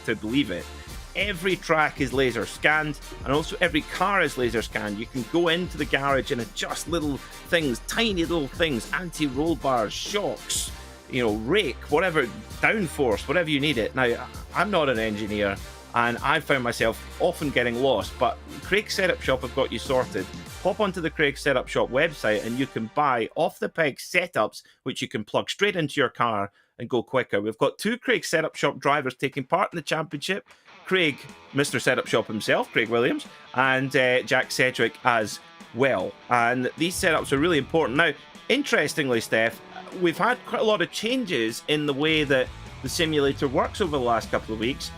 to believe it. Every track is laser scanned, and also every car is laser scanned. You can go into the garage and adjust little things, tiny little things, anti-roll bars, shocks, rake, whatever, downforce, whatever you need it. Now, I'm not an engineer, and I found myself often getting lost, but Craig's Setup Shop have got you sorted. Hop onto the Craig Setup Shop website and you can buy off-the-peg setups, which you can plug straight into your car and go quicker. We've got 2 Craig Setup Shop drivers taking part in the championship. Craig, Mr. Setup Shop himself, Craig Williams, and Jack Sedgwick as well. And these setups are really important. Now, interestingly, Steph, we've had quite a lot of changes in the way that the simulator works over the last couple of weeks.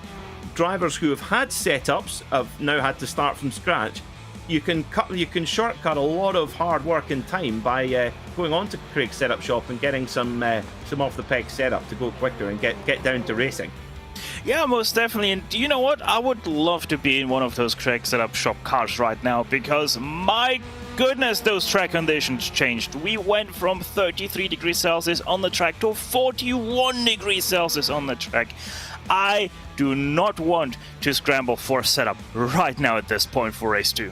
Drivers who have had setups have now had to start from scratch. You can shortcut a lot of hard work and time by going on to Craig's Setup Shop and getting some off-the-peg setup to go quicker and get down to racing. Yeah, most definitely. And you know what? I would love to be in one of those Craig Setup Shop cars right now because my goodness, those track conditions changed. We went from 33 degrees Celsius on the track to 41 degrees Celsius on the track. I do not want to scramble for a setup right now at this point for race 2.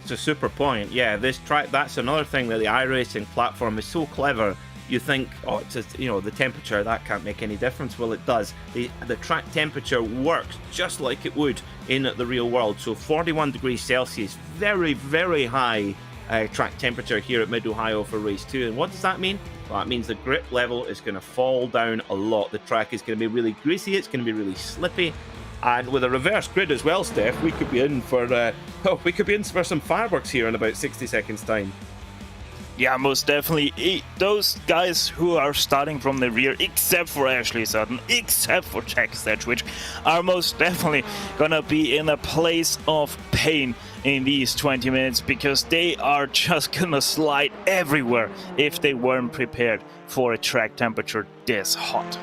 It's a super point. Yeah, this track, that's another thing that the iRacing platform is so clever. You think, oh, it's just, the temperature, that can't make any difference. Well, it does. The track temperature works just like it would in the real world. So 41 degrees Celsius, very, very high track temperature here at Mid-Ohio for race 2. And what does that mean? Well, that means the grip level is going to fall down a lot. The track is going to be really greasy. It's going to be really slippy. And with a reverse grid as well, Steph, we could be in for some fireworks here in about 60 seconds time. Yeah, most definitely. Those guys who are starting from the rear, except for Ashley Sutton, except for Jack Sedgwick, are most definitely gonna be in a place of pain in these 20 minutes because they are just gonna slide everywhere if they weren't prepared for a track temperature this hot.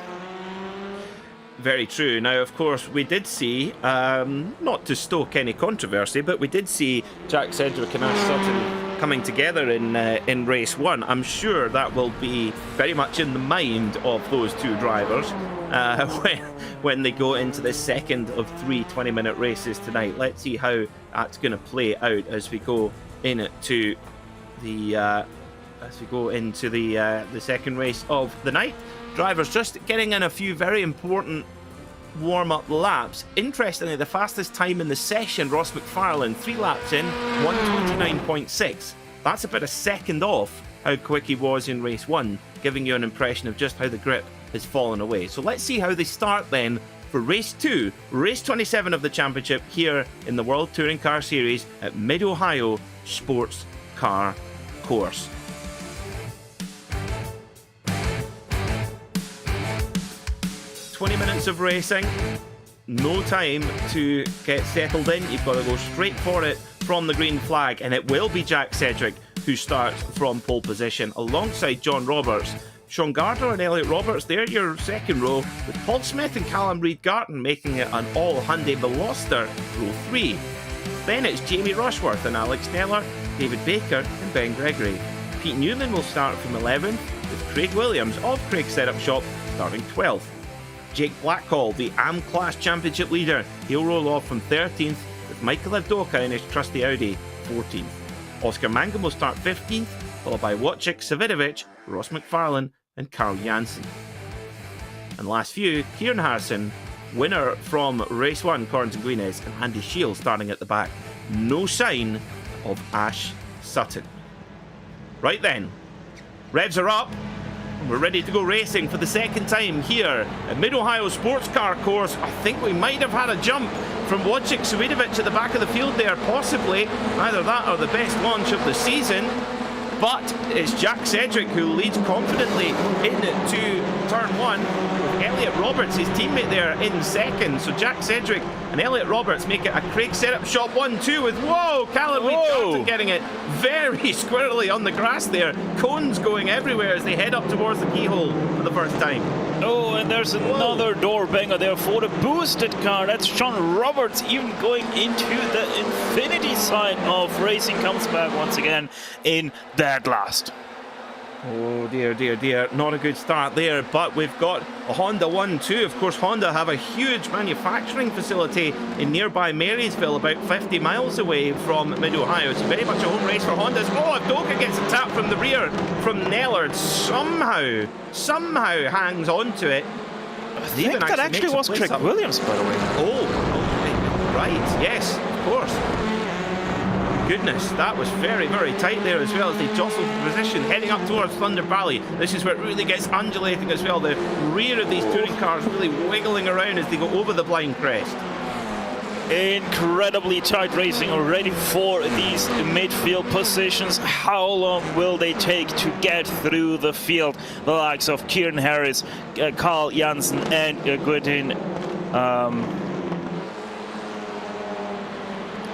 Very true. Now, of course, we did see, not to stoke any controversy, but we did see Jack Sedgwick and Ash Sutton coming together in race 1. I'm sure that will be very much in the mind of those two drivers when they go into the second of 3 20-minute races tonight. Let's see how that's going to play out as we go into the second race of the night. Drivers just getting in a few very important warm-up laps. Interestingly, the fastest time in the session, Ross McFarlane, 3 laps in, 1:29.6. That's about a second off how quick he was in race 1, giving you an impression of just how the grip has fallen away. So let's see how they start then for race 2, race 27 of the championship here in the World Touring Car Series at Mid-Ohio Sports Car Course. Minutes of racing, no time to get settled in. You've got to go straight for it from the green flag, and it will be Jack Sedgwick who starts from pole position alongside John Roberts. Sean Gardner and Elliot Roberts, they're your second row, with Paul Smith and Callum Reid-Garton making it an all Hyundai Veloster row 3. Then it's Jamie Rushworth and Alex Neller, David Baker and Ben Gregory. Pete Newman will start from 11th, with Craig Williams of Craig's Setup Shop starting 12th. Jake Blackhall, the AM Class Championship leader, he'll roll off from 13th, with Michael Avdoka in his trusty Audi 14th. Oscar Mangum will start 15th, followed by Wojciech Savidovic, Ross McFarlane and Carl Janssen. And last few, Kieran Harrison, winner from race 1, Corentin Guinness, and Andy Shields starting at the back. No sign of Ash Sutton. Right then, revs are up. We're ready to go racing for the second time here at Mid-Ohio Sports Car Course. I think we might have had a jump from Wojciech Savidovic at the back of the field there, possibly. Either that or the best launch of the season. but it's Jack Cedric who leads confidently into turn 1. Elliot Roberts, his teammate there, in second. So Jack Cedric and Elliot Roberts make it a Craig setup shot 1-2 with, whoa, Callum Reid Johnson getting it very squirrely on the grass there. Cones going everywhere as they head up towards the keyhole for the first time. Oh, and there's another door banger there for the boosted car. That's John Roberts even going into the infinity side of racing. Comes back once again in dead last. Oh dear, dear, dear. Not a good start there, but we've got a Honda 1-2. Of course, Honda have a huge manufacturing facility in nearby Marysville, about 50 miles away from Mid-Ohio. It's very much a home race for Hondas. Oh, Avdoka gets a tap from the rear from Nellard. Somehow hangs on to it. I think that actually was Craig Williams, by the way. Oh, right. Yes, of course. Goodness, that was very, very tight there as well as they jostled the position heading up towards Thunder Valley. This is where it really gets undulating as well. The rear of these touring cars really wiggling around as they go over the blind crest. Incredibly tight racing already for these midfield positions. How long will they take to get through the field? The likes of Kieran Harris, Carl Janssen and Gudin.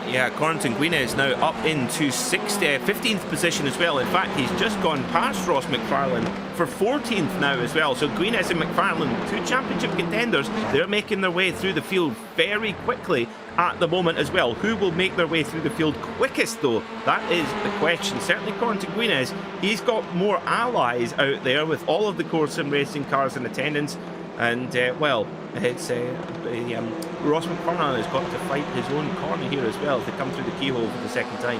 Yeah, Corentin Guine is now up into 15th position as well. In fact, he's just gone past Ross McFarlane for 14th now as well. So Guine and McFarlane, 2 championship contenders, they're making their way through the field very quickly at the moment as well. Who will make their way through the field quickest though? That is the question. Certainly Corentin Guine, he's got more allies out there with all of the course and racing cars in attendance. And, well, it's Ross McFarlane has got to fight his own corner here as well as they come through the keyhole for the second time.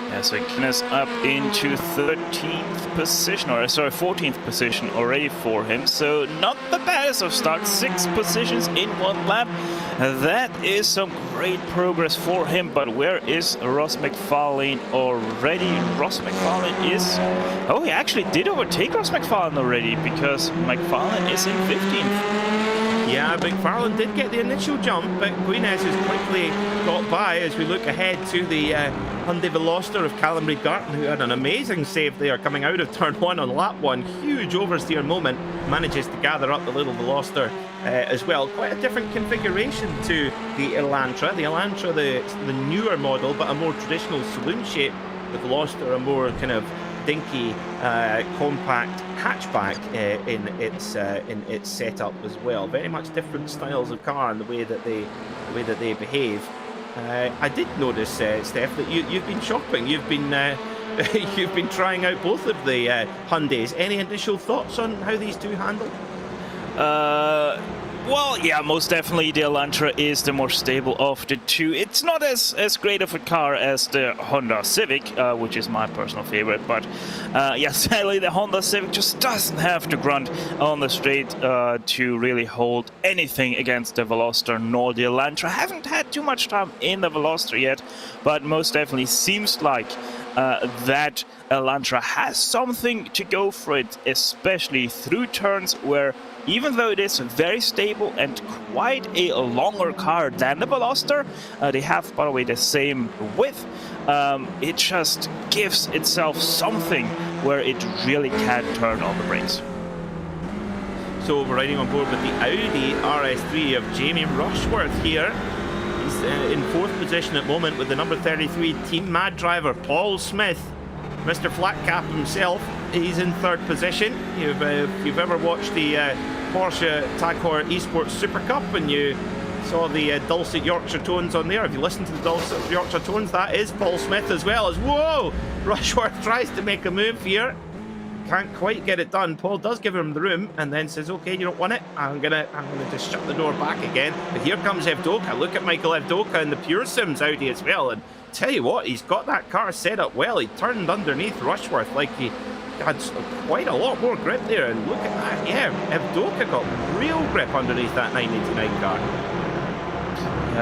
Yeah, so Guinness up into 13th position, or sorry, 14th position already for him. So not the baddest of starts, 6 positions in 1 lap. That is some great progress for him, but where is Ross McFarlane already? Ross McFarlane is... Oh, he actually did overtake Ross McFarlane already, because McFarlane is in 15th. Yeah, McFarlane did get the initial jump, but Guinness has quickly got by as we look ahead to the Hyundai Veloster of Callum Reid Garton, who had an amazing save there coming out of turn 1 on lap 1. Huge oversteer moment, manages to gather up the little Veloster as well. Quite a different configuration to the Elantra. The Elantra, the newer model, but a more traditional saloon shape. The Veloster, a more kind of dinky, compact hatchback in its setup as well. Very much different styles of car and the way that they behave. I did notice, Steph, that you've been shopping. You've been you've been trying out both of the Hyundais. Any initial thoughts on how these two handle? Well, yeah, most definitely the Elantra is the more stable of the two. It's not as great of a car as the Honda Civic, which is my personal favorite, but yeah, sadly the Honda Civic just doesn't have the grunt on the straight to really hold anything against the Veloster nor the Elantra. Haven't had too much time in the Veloster yet, but most definitely seems like that Elantra has something to go for it, especially through turns where, even though it is very stable and quite a longer car than the Veloster, they have, by the way, the same width, it just gives itself something where it really can turn on the brakes. So we're riding on board with the Audi RS3 of Jamie Rushworth here. He's in 4th position at the moment with the number 33 Team Mad driver Paul Smith. Mr. Flat Cap himself, he's in 3rd position. If you've ever watched the Porsche Tag Heuer Esports Super Cup and you saw the dulcet Yorkshire tones on there, if you listen to the dulcet Yorkshire tones, that is Paul Smith as well. As whoa, Rushworth tries to make a move here, can't quite get it done. Paul does give him the room and then says, okay, you don't want it, I'm gonna just shut the door back again. But here comes Avdoka. Look at Michael Avdoka and the Pure Sims Audi as well, and tell you what, he's got that car set up well. He turned underneath Rushworth like he had quite a lot more grip there, and look at that. Yeah, Avdoka got real grip underneath that 989 car.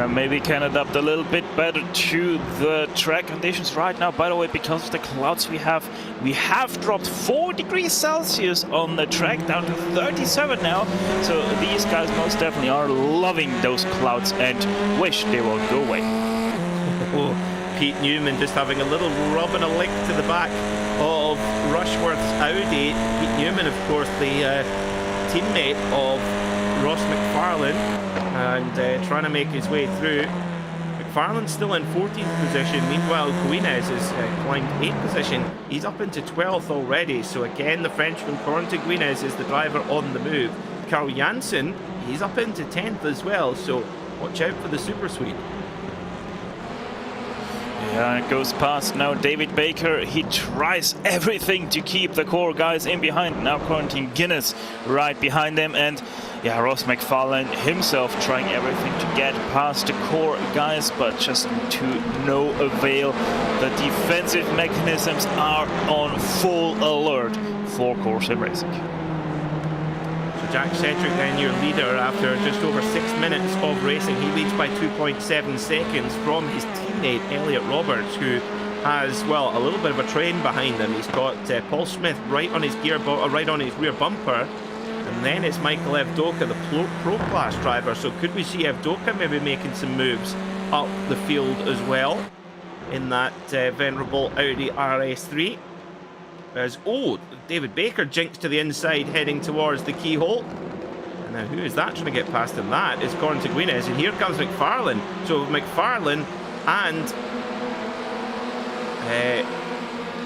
Maybe can adapt a little bit better to the track conditions right now. By the way, because of the clouds we have dropped 4 degrees Celsius on the track down to 37 now. So these guys most definitely are loving those clouds and wish they will go away. Oh, Pete Newman just having a little rub and a lick to the back of Rushworth's Audi. Pete Newman, of course, the teammate of Ross McFarlane, and trying to make his way through. McFarlane's still in 14th position. Meanwhile, Guinez has climbed 8th position. He's up into 12th already. So again, the Frenchman Corentin Guinez is the driver on the move. Carl Janssen, he's up into 10th as well. So watch out for the Super Sweep. Yeah, it goes past now David Baker. He tries everything to keep the core guys in behind. Now Corentin Guinez right behind them, and yeah, Ross McFarlane himself trying everything to get past the core guys, but just to no avail. The defensive mechanisms are on full alert for Core Sim Racing. So Jack Sedgwick, then your leader, after just over 6 minutes of racing. He leads by 2.7 seconds from his teammate Elliot Roberts, who has, well, a little bit of a train behind him. He's got Paul Smith right on his right on his rear bumper. And then it's Michael Evdoka, the Pro Class driver. So could we see Evdoka maybe making some moves up the field as well in that venerable Audi RS3? As, oh, David Baker jinks to the inside, heading towards the keyhole. And now who is that trying to get past him? That is Corentin Guinez. And here comes McFarlane. So McFarlane and...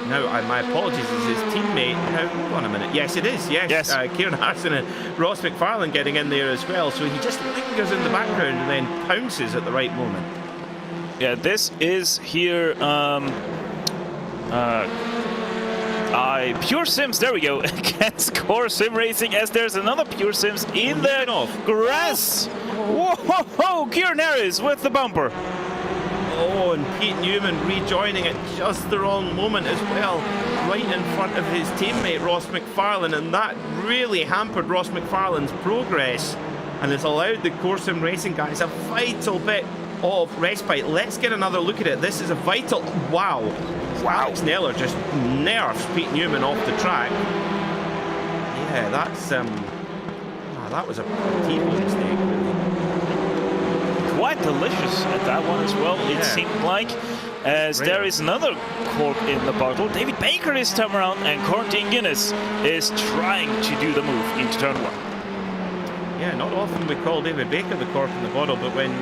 now, my apologies, is his teammate. Now, hold on a minute. Yes, it is. Yes. Kieran Harrison and Ross McFarlane getting in there as well. So he just lingers in the background and then pounces at the right moment. Yeah, this is here. Pure Sims, there we go, against Core Sim Racing, as there's another Pure Sims in the grass. Whoa, Kieran Harris with the bumper. Oh, and Pete Newman rejoining at just the wrong moment as well, right in front of his teammate Ross McFarlane, and that really hampered Ross McFarlane's progress and has allowed the Core Sim Racing guys a vital bit of respite. Let's get another look at it. This is a vital... Wow. Alex Neller just nerfs Pete Newman off the track. Yeah, that's... that was a terrible mistake, really. Quite delicious at that one as well, it seemed like, as there is another cork in the bottle. David Baker this time around, and Corentin Guinez is trying to do the move into turn 1. Yeah, not often we call David Baker the cork in the bottle, but when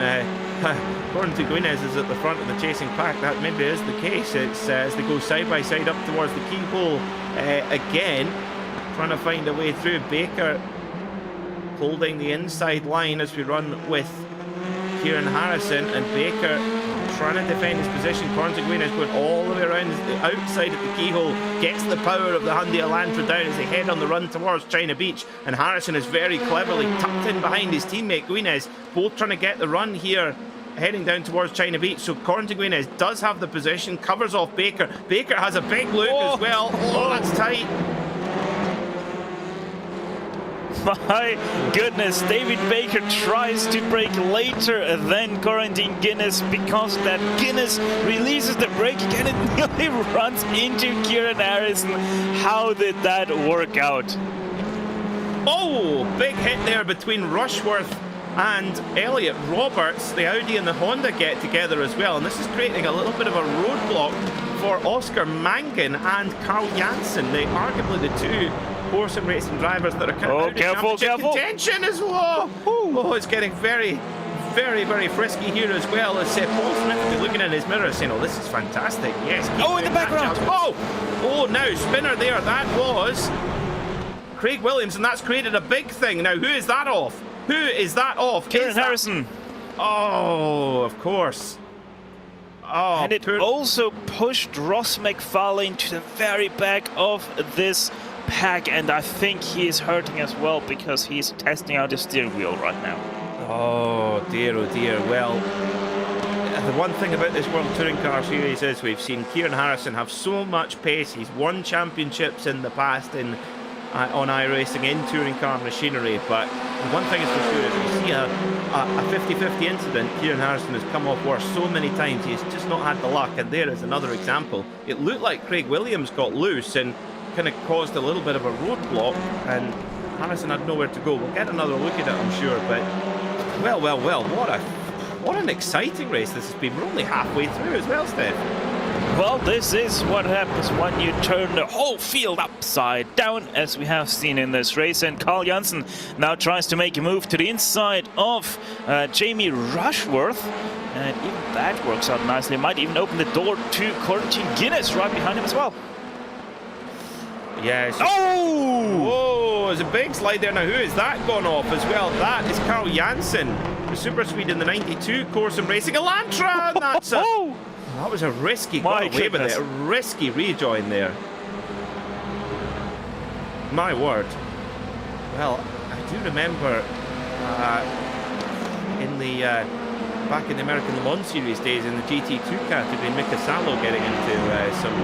Corentin Guinez is at the front of the chasing pack, that maybe is the case. It's as they go side by side up towards the keyhole again, trying to find a way through. Baker holding the inside line as we run with Kieran Harrison, and Baker trying to defend his position. Corentin Guinez going all the way around the outside of the keyhole, gets the power of the Hyundai Elantra down as they head on the run towards China Beach, and Harrison is very cleverly tucked in behind his teammate Guinez, both trying to get the run here heading down towards China Beach. So Corentin Guinez does have the position, covers off Baker. Baker has a big look as well. Oh, that's tight. My goodness, David Baker tries to brake later than Corentin Guinez, because that Guinez releases the brake again and nearly runs into Kieran Harrison. How did that work out? Oh, big hit there between Rushworth and Elliot Roberts. The Audi and the Honda get together as well, and this is creating a little bit of a roadblock for Oscar Mangan and Carl Janssen. They arguably the two Core Sim Racing drivers that are kind of careful. contention as well. Oh, it's getting very, very frisky here as well, as Paul Smith will be looking in his mirror saying, oh, this is fantastic. Yes. In the background. Oh, now spinner there. That was Craig Williams, and that's created a big thing. Now, who is that off? Who is that off? Kieran Harrison. Oh, of course. Oh, and it also pushed Ross McFarlane to the very back of this pack, and I think he is hurting as well because he's testing out his steering wheel right now. Oh dear. Well, the one thing about this World Touring Car Series is we've seen Kieran Harrison have so much pace. He's won championships in the past on iRacing in touring car machinery, but one thing is for sure, if you see a 50-50 incident, Kieran Harrison has come off worse so many times. He's just not had the luck, and there is another example. It looked like Craig Williams got loose and kind of caused a little bit of a roadblock, and Harrison had nowhere to go. We'll get another look at it, I'm sure, but well, what what an exciting race this has been. We're only halfway through as well, Steph. Well, this is what happens when you turn the whole field upside down, as we have seen in this race. And Carl Janssen now tries to make a move to the inside of Jamie Rushworth. And even that works out nicely. Might even open the door to Corentin Guinness right behind him as well. Yes. Oh! Whoa, there's a big slide there. Now, who is that gone off as well? That is Carl Janssen, the Super Swede in the 92 course and racing Elantra. And that's a... That was a risky, got away with it, a risky rejoin there. My word. Well, I do remember in the back in the American Le Mans Series days in the GT2 category, Mika Salo getting into some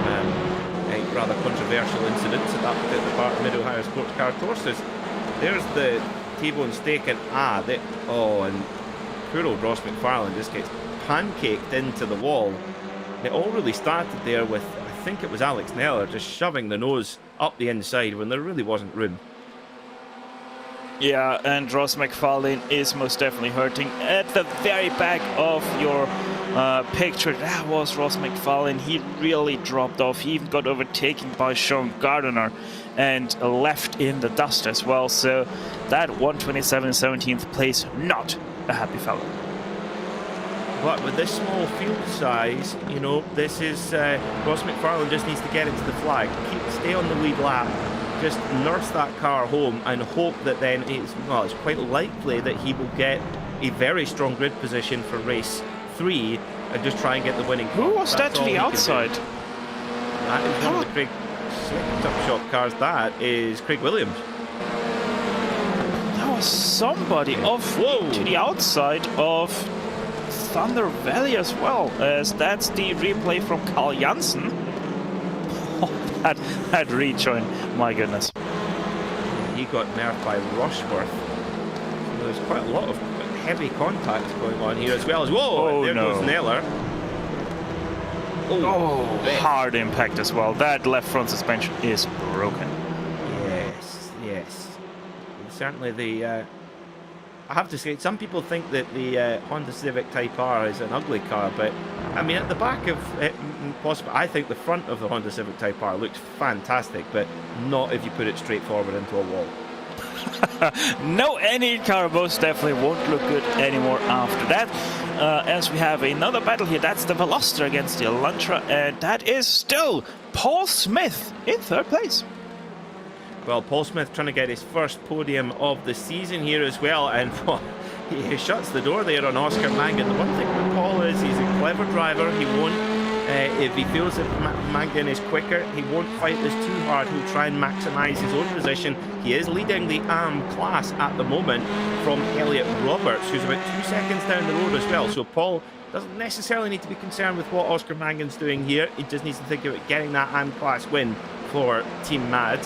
rather controversial incidents at that particular part of Mid-Ohio sports car courses. There's the T-bone stake and and poor old Ross McFarlane just gets pancaked into the wall. It all really started there with, I think it was Alex Neller just shoving the nose up the inside when there really wasn't room. Yeah, and Ross McFarlane is most definitely hurting. At the very back of your picture, that was Ross McFarlane. He really dropped off. He even got overtaken by Sean Gardner and left in the dust as well. So that 127 17th place, not a happy fellow. But with this small field size, you know, this is Ross McFarlane just needs to get into the flag, stay on the lead lap, just nurse that car home and hope that then it's quite likely that he will get a very strong grid position for race 3 and just try and get the winning car. Who was that to the outside? That is one of the Craig Top Shop cars. That is Craig Williams. That was somebody off to the outside of Thunder Valley as well, as that's the replay from Carl Janssen. Oh, that rejoin, my goodness. He got nerfed by Rushworth. So there's quite a lot of heavy contact going on here as well. Whoa, there goes Naylor. Oh, hard impact as well. That left front suspension is broken. Yes. Certainly the... I have to say, some people think that the Honda Civic Type R is an ugly car, but I mean, at the back of it, I think the front of the Honda Civic Type R looks fantastic, but not if you put it straight forward into a wall. No, any car most definitely won't look good anymore after that. As we have another battle here, that's the Veloster against the Elantra, and that is still Paul Smith in third place. Well, Paul Smith trying to get his first podium of the season here as well, and he shuts the door there on Oscar Mangan. The one thing with Paul is he's a clever driver. He won't, if he feels that Mangan is quicker, he won't fight this too hard. He'll try and maximise his own position. He is leading the AM class at the moment from Elliot Roberts, who's about 2 seconds down the road as well. So Paul doesn't necessarily need to be concerned with what Oscar Mangan's doing here. He just needs to think about getting that AM class win for Team Mad.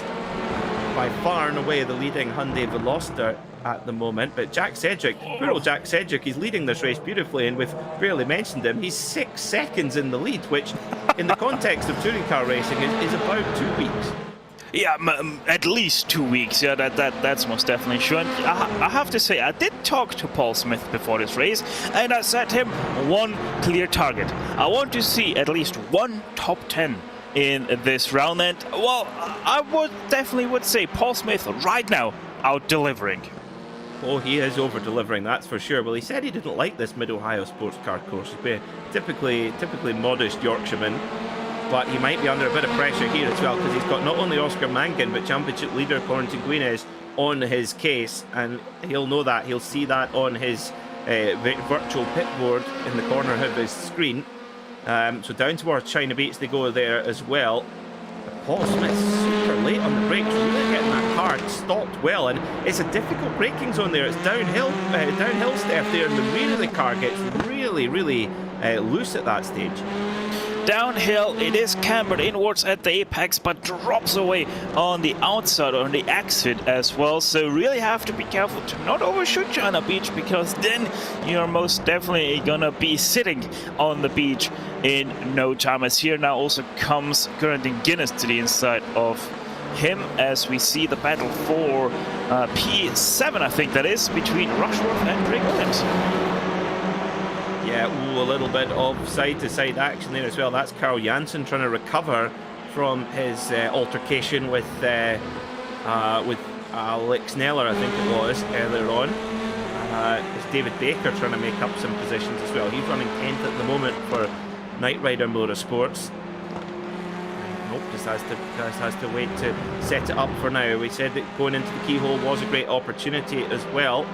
By far and away the leading Hyundai Veloster at the moment, but Jack Cedric, poor old Jack Cedric, he's leading this race beautifully, and we've barely mentioned him. He's 6 seconds in the lead, which in the context of touring car racing is about 2 weeks. Yeah, at least 2 weeks. Yeah, that's most definitely sure. And I have to say, I did talk to Paul Smith before this race, and I set him one clear target. I want to see at least one top 10 in this round, and well, I would say Paul Smith right now out delivering. Oh, he is over delivering, that's for sure. Well, he said he didn't like this Mid-Ohio sports car course. He's typically modest Yorkshireman, but he might be under a bit of pressure here as well, because he's got not only Oscar Mangan but championship leader Corentin Guinness on his case, and he'll know that. He'll see that on his virtual pit board in the corner of his screen. So down towards China Beach they go there as well. Paul Smith super late on the brakes, really getting that car stopped well, and it's a difficult braking zone there. It's downhill Steph there, and the rear of the car gets really loose at that stage. Downhill, it is cambered inwards at the apex, but drops away on the outside, on the exit as well. So really have to be careful to not overshoot China Beach, because then you're most definitely gonna be sitting on the beach in no time. As here now also comes Corentin Guinness to the inside of him, as we see the battle for P7, I think that is, between Rushworth and Craig Williams. Yeah, ooh, a little bit of side-to-side action there as well. That's Carl Janssen trying to recover from his altercation with Alex Neller, I think it was, earlier on. It's David Baker trying to make up some positions as well. He's running 10th at the moment for Knight Rider Motorsports. Nope, just has to wait to set it up for now. We said that going into the keyhole was a great opportunity as well.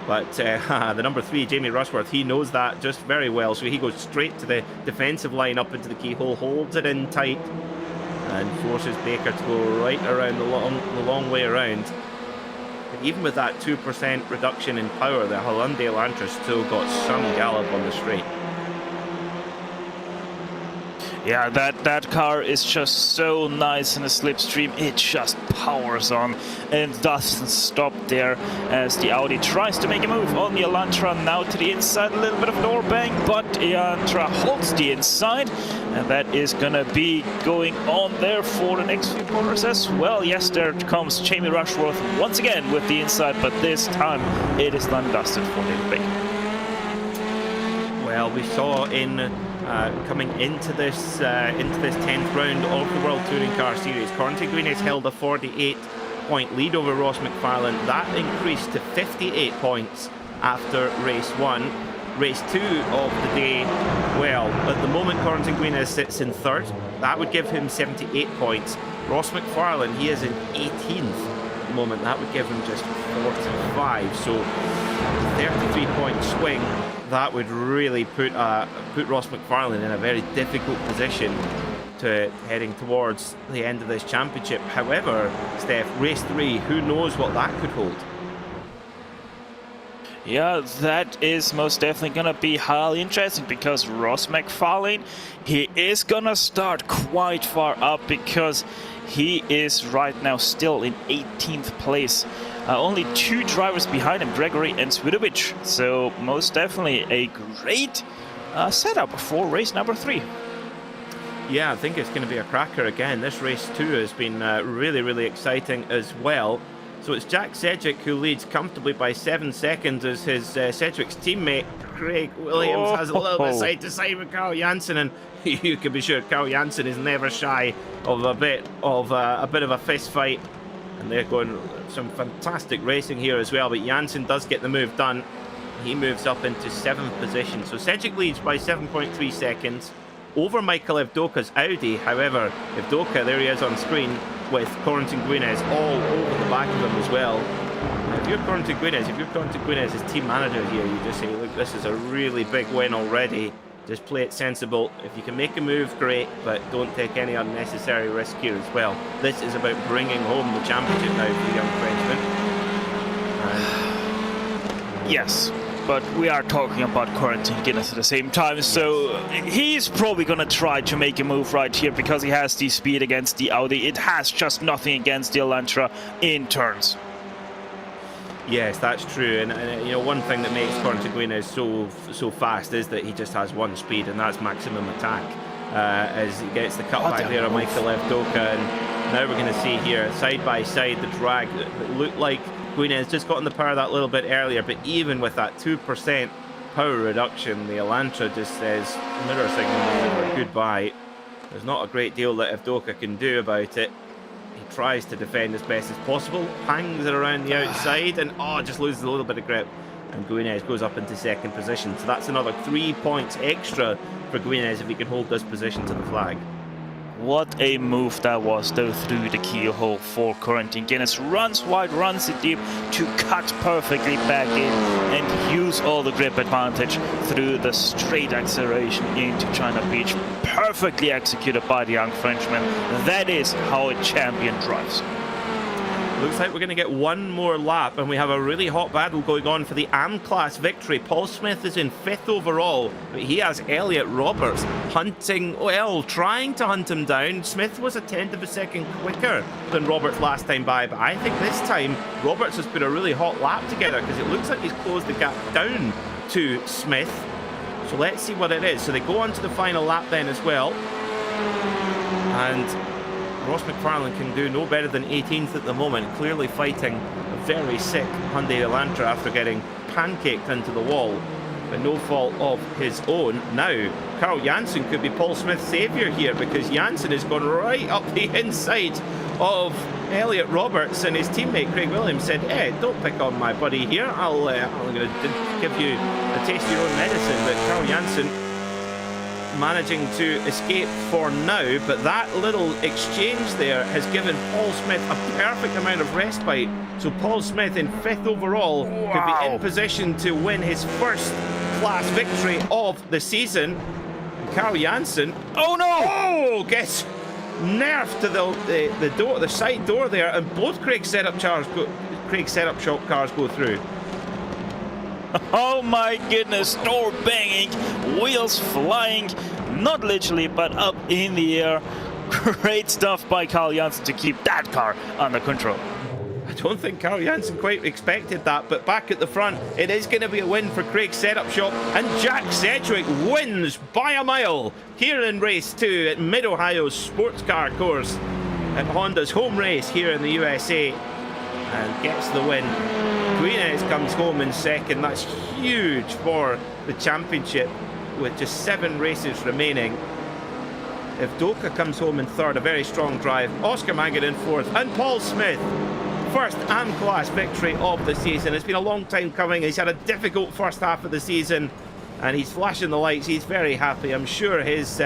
But the number 3, Jamie Rushworth, he knows that just very well. So he goes straight to the defensive line up into the keyhole, holds it in tight, and forces Baker to go right around the long way around. But even with that 2% reduction in power, the Hyundai Elantra still got some gallop on the straight. Yeah, that car is just so nice in the slipstream. It just powers on and doesn't stop there as the Audi tries to make a move on the Elantra. Now to the inside, a little bit of door bang, but Elantra holds the inside, and that is gonna be going on there for the next few corners as well. Yes, there comes Jamie Rushworth once again with the inside, but this time it is done dusted for David Baker. Well, we saw coming into this 10th round of the World Touring Car Series, Corentin Guines held a 48-point lead over Ross McFarlane. That increased to 58 points after race 1. Race 2 of the day, well, at the moment Corentin Guines sits in 3rd. That would give him 78 points. Ross McFarlane, he is in 18th at the moment. That would give him just 45. So 33-point swing. That would really put Ross McFarlane in a very difficult position to heading towards the end of this championship. However, Steph, race 3, who knows what that could hold? Yeah, that is most definitely gonna be highly interesting, because Ross McFarlane, he is gonna start quite far up, because he is right now still in 18th place. Only 2 drivers behind him, Gregory and Swidovic. So most definitely a great setup for race number 3. Yeah, I think it's going to be a cracker again. This race 2 has been really, really exciting as well. So it's Jack Sedgwick who leads comfortably by 7 seconds as his Sedgwick's teammate Craig Williams has a little bit side to side with Carl Janssen, and you can be sure Carl Janssen is never shy of a bit of a fist fight. And they're going some fantastic racing here as well, but Janssen does get the move done. He moves up into 7th position. So Sedgwick leads by 7.3 seconds over Michael Evdoka's Audi. However, Evdoka, there he is on screen with Corentin Guines all over the back of him as well. Now, if you're Corentin Guines, his team manager here, you just say, look, this is a really big win already. Just play it sensible. If you can make a move, great, but don't take any unnecessary risk here as well. This is about bringing home the championship now for the young Frenchman. Yes, but we are talking about Corentin Guines at the same time, so he's probably going to try to make a move right here, because he has the speed against the Audi. It has just nothing against the Elantra in turns. Yes, that's true, and you know, one thing that makes Corentin Guines so fast is that he just has one speed, and that's maximum attack. As he gets the cutback there on Michael Evdoka, and now we're going to see here side by side the drag that looked like Guines just got in the power that little bit earlier, but even with that 2% power reduction, the Elantra just says mirror signal or goodbye. There's not a great deal that Evdoka can do about it. He tries to defend as best as possible, hangs it around the outside, and just loses a little bit of grip. And Guines goes up into 2nd position. So that's another 3 points extra for Guines if he can hold this position to the flag. What a move that was, though, through the keyhole for Corentin Guines. Runs wide, runs it deep to cut perfectly back in and use all the grip advantage through the straight acceleration into China Beach. Perfectly executed by the young Frenchman. That is how a champion drives. Looks like we're going to get one more lap, and we have a really hot battle going on for the AM class victory. Paul Smith is in 5th overall, but he has Elliot Roberts hunting, well, trying to hunt him down. Smith was a 10th of a second quicker than Roberts last time by, but I think this time Roberts has put a really hot lap together, because it looks like he's closed the gap down to Smith. So let's see what it is. So they go on to the final lap then as well, and Ross McFarlane can do no better than 18th at the moment, clearly fighting a very sick Hyundai Elantra after getting pancaked into the wall. but no fault of his own. Now, Carl Janssen could be Paul Smith's saviour here, because Janssen has gone right up the inside of Elliot Roberts, and his teammate Craig Williams said, don't pick on my buddy here, I'm going to give you a taste of your own medicine. But Carl Janssen managing to escape for now, but that little exchange there has given Paul Smith a perfect amount of respite. So Paul Smith in 5th overall could be in position to win his first class victory of the season. Carl Janssen, gets nerfed to the door, the side door there, and both Craig's setup shop cars go through. Oh my goodness, door banging, wheels flying, not literally, but up in the air. Great stuff by Carl Janssen to keep that car under control. I don't think Carl Janssen quite expected that, but back at the front, it is going to be a win for Craig's setup shop, and Jack Sedgwick wins by a mile here in race 2 at Mid-Ohio's sports car course at Honda's home race here in the USA, and gets the win. Guinness comes home in second. That's huge for the championship with just 7 races remaining. If Doka comes home in third, a very strong drive. Oscar Mangan in fourth, and Paul Smith, first AM-class victory of the season. It's been a long time coming. He's had a difficult first half of the season, and he's flashing the lights. He's very happy. I'm sure his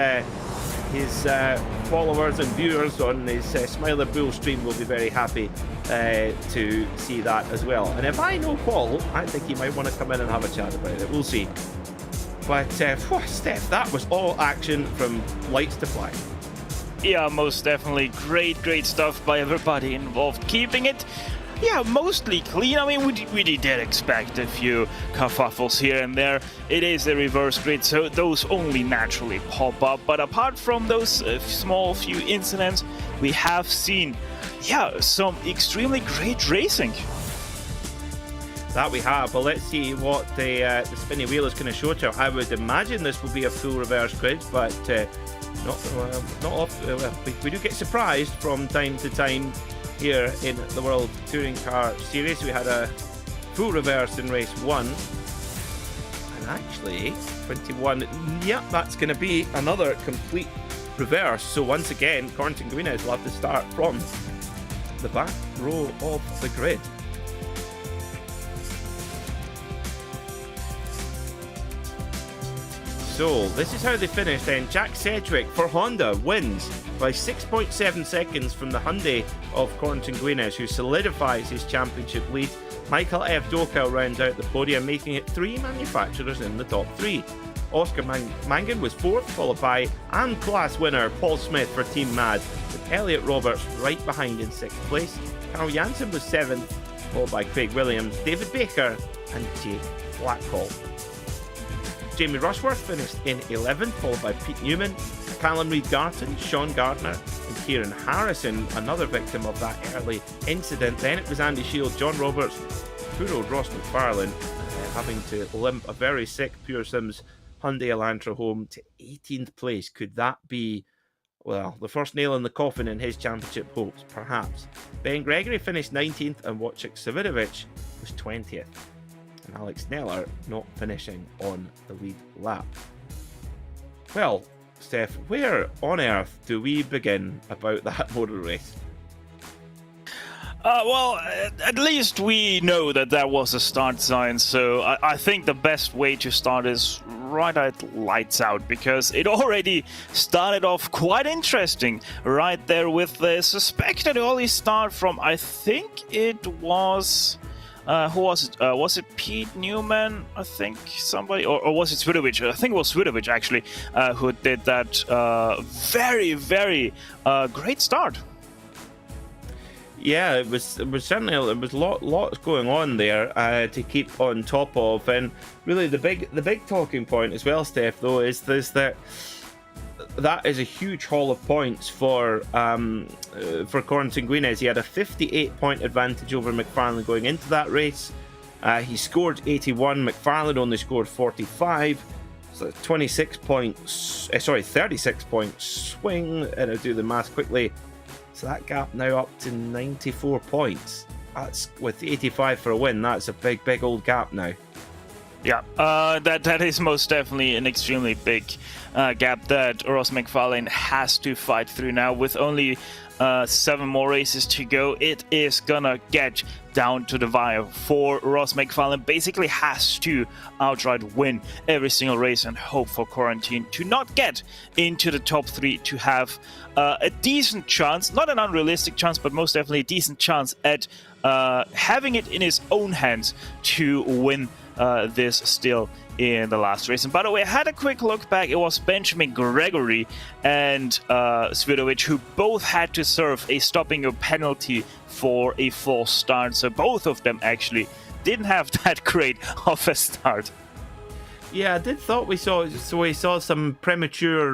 followers and viewers on his Smiler Bull stream will be very happy to see that as well. And if I know Paul, I think he might want to come in and have a chat about it. We'll see. But Steph, that was all action from lights to fly. Yeah, most definitely. Great stuff by everybody involved. Keeping it, mostly clean. I mean, we did expect a few kerfuffles here and there. It is a reverse grid, so those only naturally pop up. But apart from those small few incidents, we have seen, some extremely great racing. That we have. Well, let's see what the spinny wheel is going to show to. I would imagine this will be a full reverse grid, but not off. We do get surprised from time to time here in the World Touring Car Series. We had a full reverse in race 1, and actually 21. That's going to be another complete reverse. So once again, Cornton Guinness will have to start from the back row of the grid. So this is how they finished then. Jack Sedgwick for Honda wins by 6.7 seconds from the Hyundai of Cornton Guinness, who solidifies his championship lead. Michael F. Doka rounds out the podium, making it 3 manufacturers in the top 3. Oscar Mangan was 4th, followed by class winner Paul Smith for Team Mad, with Elliot Roberts right behind in 6th place. Carl Janssen was 7th, followed by Craig Williams, David Baker and Jake Blackhall. Jamie Rushworth finished in 11th, followed by Pete Newman, Callum Reid-Garton, Sean Gardner and Kieran Harrison, another victim of that early incident. Then it was Andy Shield, John Roberts, poor old Ross McFarlane, having to limp a very sick Pure Sims Hyundai Elantra home to 18th place. Could that be, the first nail in the coffin in his championship hopes? Perhaps. Ben Gregory finished 19th and Wojciech Savidovic was 20th. And Alex Neller not finishing on the lead lap. Well, Steph, where on earth do we begin about that motor race? At least we know that was a start sign, so I think the best way to start is right at lights out, because it already started off quite interesting right there with the suspected early start from, I think it was... who was it? Was it Pete Newman? I think somebody, or was it Svidovic? I think it was Svidovic actually, who did that very great start. Yeah, it was certainly lots going on there to keep on top of, and really the big talking point as well, Steph, though, is this that is a huge haul of points for Cornton Guinness. He had a 58-point advantage over McFarlane going into that race. He scored 81. McFarlane only scored 45. So 36-point swing. And I'll do the math quickly. So that gap now up to 94 points. That's with 85 for a win. That's a big old gap now. Yeah, that is most definitely an extremely big gap that Ross McFarlane has to fight through now. With only 7 more races to go, it is gonna get down to the wire for Ross McFarlane. Basically has to outright win every single race and hope for Quarantine to not get into the top 3 to have a decent chance, not an unrealistic chance, but most definitely a decent chance at having it in his own hands to win this still in the last race. And by the way, I had a quick look back. It was Benjamin Gregory and Svidovic who both had to serve a stopping a penalty for a false start. So both of them actually didn't have that great of a start. Yeah, I did thought we saw some premature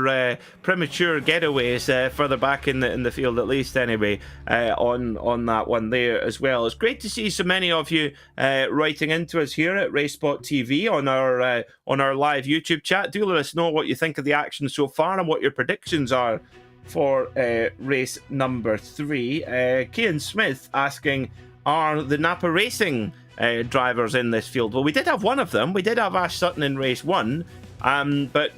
getaways further back in the field, at least anyway, on that one there as well. It's great to see so many of you writing into us here at RaceSpotTV on our live YouTube chat. Do let us know what you think of the action so far and what your predictions are for race number 3. Kian Smith asking, are the Napa Racing drivers in this field? Well, we did have one of them. We did have Ash Sutton in race 1, but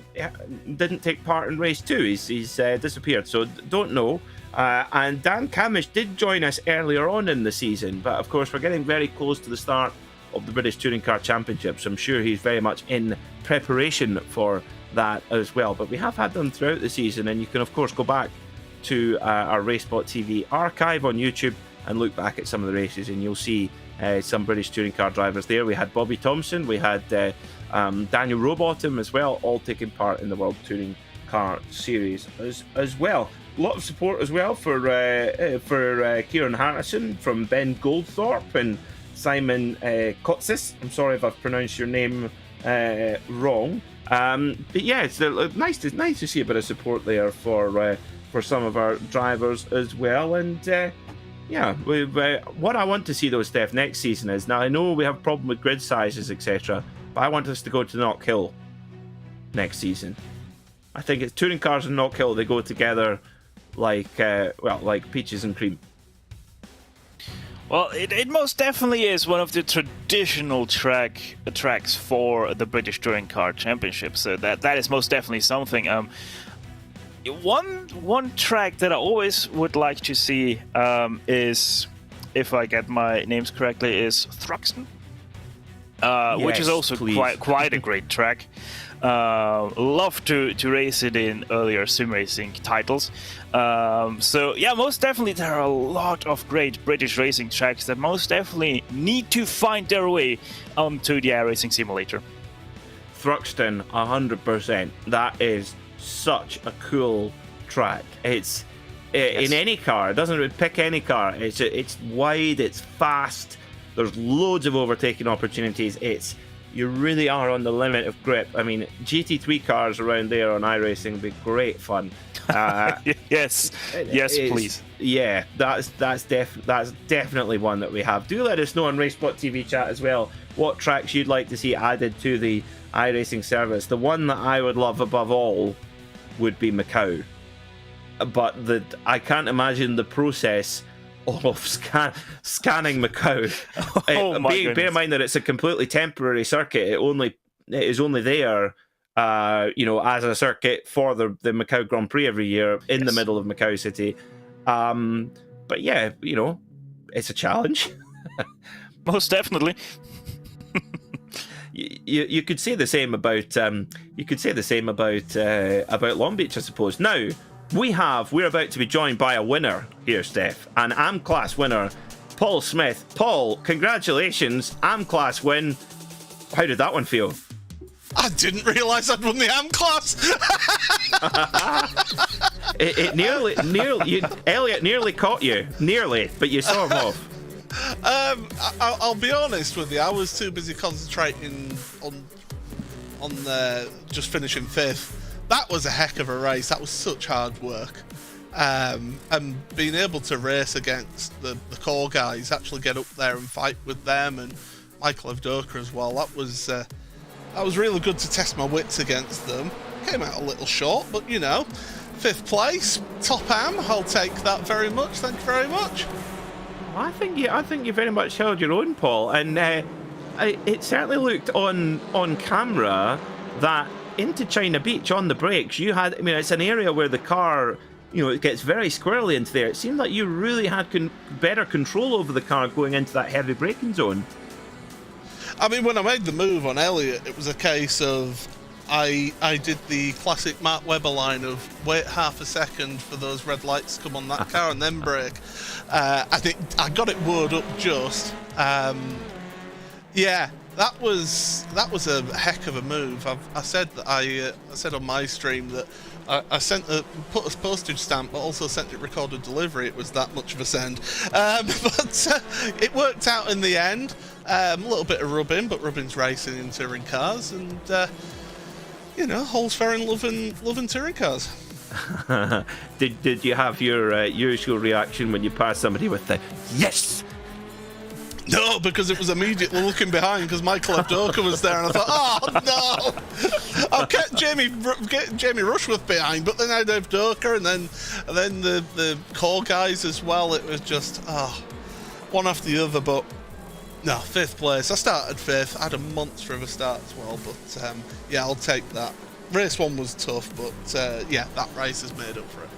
didn't take part in race 2. He's disappeared, so don't know. And Dan Camish did join us earlier on in the season, but of course we're getting very close to the start of the British Touring Car Championship, so I'm sure he's very much in preparation for that as well. But we have had them throughout the season, and you can of course go back to our RaceSpotTV archive on YouTube and look back at some of the races, and you'll see some British touring car drivers there. We had Bobby Thompson, we had Daniel Rowbottom as well, all taking part in the World Touring Car Series as well. A lot of support as well for Kieran Harrison from Ben Goldthorpe and Simon Kotsis. I'm sorry if I've pronounced your name wrong. But yeah, it's nice to see a bit of support there for some of our drivers as well. And yeah, what I want to see though, Steph, next season is, now I know we have a problem with grid sizes, etc., but I want us to go to Knock Hill next season. I think it's touring cars and Knock Hill, they go together like peaches and cream. Well, it most definitely is one of the traditional tracks for the British Touring Car Championship, so that is most definitely something. One track that I always would like to see is, if I get my names correctly, is Thruxton, which is also quite a great track. Love to race it in earlier sim racing titles. So yeah, most definitely there are a lot of great British racing tracks that most definitely need to find their way onto the iRacing simulator. Thruxton, 100%. That is such a cool track. It's in any car. It doesn't pick any car. It's wide. It's fast. There's loads of overtaking opportunities. You really are on the limit of grip. I mean, GT3 cars around there on iRacing would be great fun. Yes, please. Yeah, that's definitely one that we have. Do let us know on RaceSpotTV chat as well what tracks you'd like to see added to the iRacing service. The one that I would love above all would be Macau, but I can't imagine the process of scanning Macau. Bear in mind that it's a completely temporary circuit. It is only there, as a circuit for the Macau Grand Prix every year in the middle of Macau City. But yeah, it's a challenge. Most definitely. You could say the same about Long Beach, I suppose. Now we're about to be joined by a winner here, Steph, an AM Class winner, Paul Smith. Paul, congratulations, AM Class win. How did that one feel? I didn't realise I'd won the AM Class. Elliot nearly caught you, but you saw him off. I'll be honest with you. I was too busy concentrating on just finishing 5th. That was a heck of a race. That was such hard work, and being able to race against the core guys, actually get up there and fight with them, and Michael Avdoka as well. That was really good to test my wits against them. Came out a little short, but 5th place, top AM. I'll take that very much. Thank you very much. I think you very much held your own, Paul, and it certainly looked on camera that into China Beach on the brakes, you had, I mean, it's an area where the car, you know, it gets very squirrely into there. It seemed like you really had better control over the car going into that heavy braking zone. I mean, when I made the move on Elliott, it was a case of I did the classic Mark Webber line of wait half a second for those red lights to come on that car and then brake. I think I got it wored up just. Yeah, that was a heck of a move. I said that I said on my stream that I put a postage stamp, but also sent it recorded delivery. It was that much of a send, but it worked out in the end. A little bit of rubbing, but rubbing's racing in touring cars, and you know, all's fair in loving touring cars. Did you have your usual reaction when you passed somebody with the yes? No, because it was immediately looking behind because Michael Abdoka was there, and I thought, oh no! I'll get Jamie Rushworth behind, but then I had Abdoka, and then the core guys as well. It was just one after the other. But no, 5th place. I started 5th. I had a monster of a start as well, but yeah, I'll take that. Race 1 was tough, but yeah, that race has made up for it.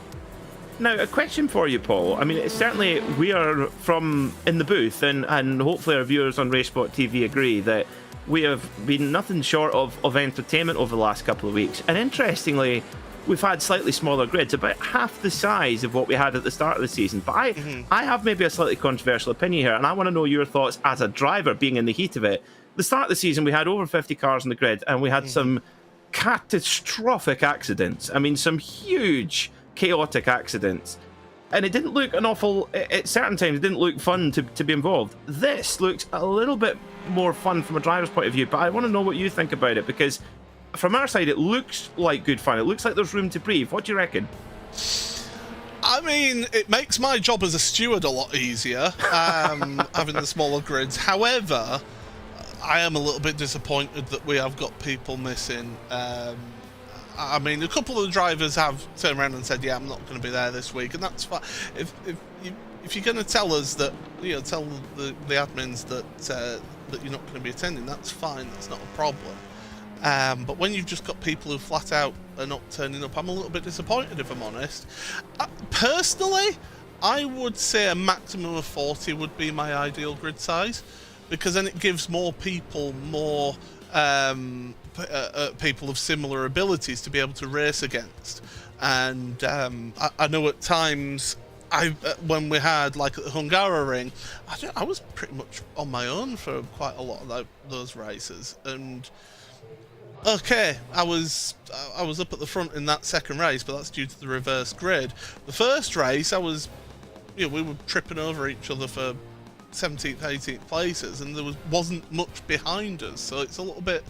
Now, a question for you, Paul. I mean, it's certainly we are from in the booth, and hopefully our viewers on RaceSpotTV agree that we have been nothing short of entertainment over the last couple of weeks. And interestingly, we've had slightly smaller grids, about half the size of what we had at the start of the season. But I have maybe a slightly controversial opinion here, and I want to know your thoughts as a driver being in the heat of it. The start of the season, we had over 50 cars on the grid, and we had some catastrophic accidents. I mean, some huge chaotic accidents, and it didn't look at certain times it didn't look fun to be involved. This looks a little bit more fun from a driver's point of view, but I want to know what you think about it, because from our side it looks like good fun. It looks like there's room to breathe. What do you reckon? I mean, it makes my job as a steward a lot easier, having the smaller grids. However, I am a little bit disappointed that we have got people missing. I mean, a couple of the drivers have turned around and said, yeah, I'm not going to be there this week, and that's fine. If you're going to tell us that, you know, tell the admins that you're not going to be attending, that's fine, that's not a problem. But when you've just got people who flat out are not turning up, I'm a little bit disappointed, if I'm honest. Personally, I would say a maximum of 40 would be my ideal grid size, because then it gives more people more people of similar abilities to be able to race against. And I know at times, when we had, like at the Hungaroring, I was pretty much on my own for quite a lot of those races. And okay, I was up at the front in that second race, but that's due to the reverse grid. The first race, we were tripping over each other for 17th, 18th places, and there wasn't much behind us. So it's a little bit,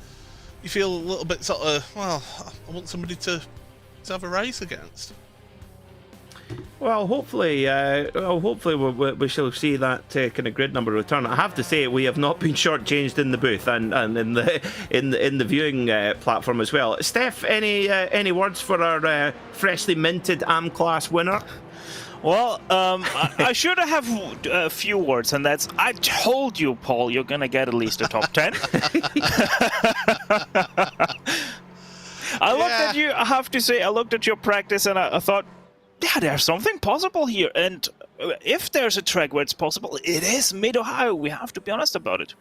you feel a little bit sort of, well, I want somebody to have a race against. Well, hopefully we shall see that kind of grid number return. I have to say, we have not been shortchanged in the booth and in the viewing platform as well. Steph, any words for our freshly minted AM class winner? Well, I should have a few words, and that's, I told you, Paul, you're going to get at least a top 10. I looked at you, I have to say, I looked at your practice, and I thought, yeah, there's something possible here. And if there's a track where it's possible, it is Mid-Ohio. We have to be honest about it.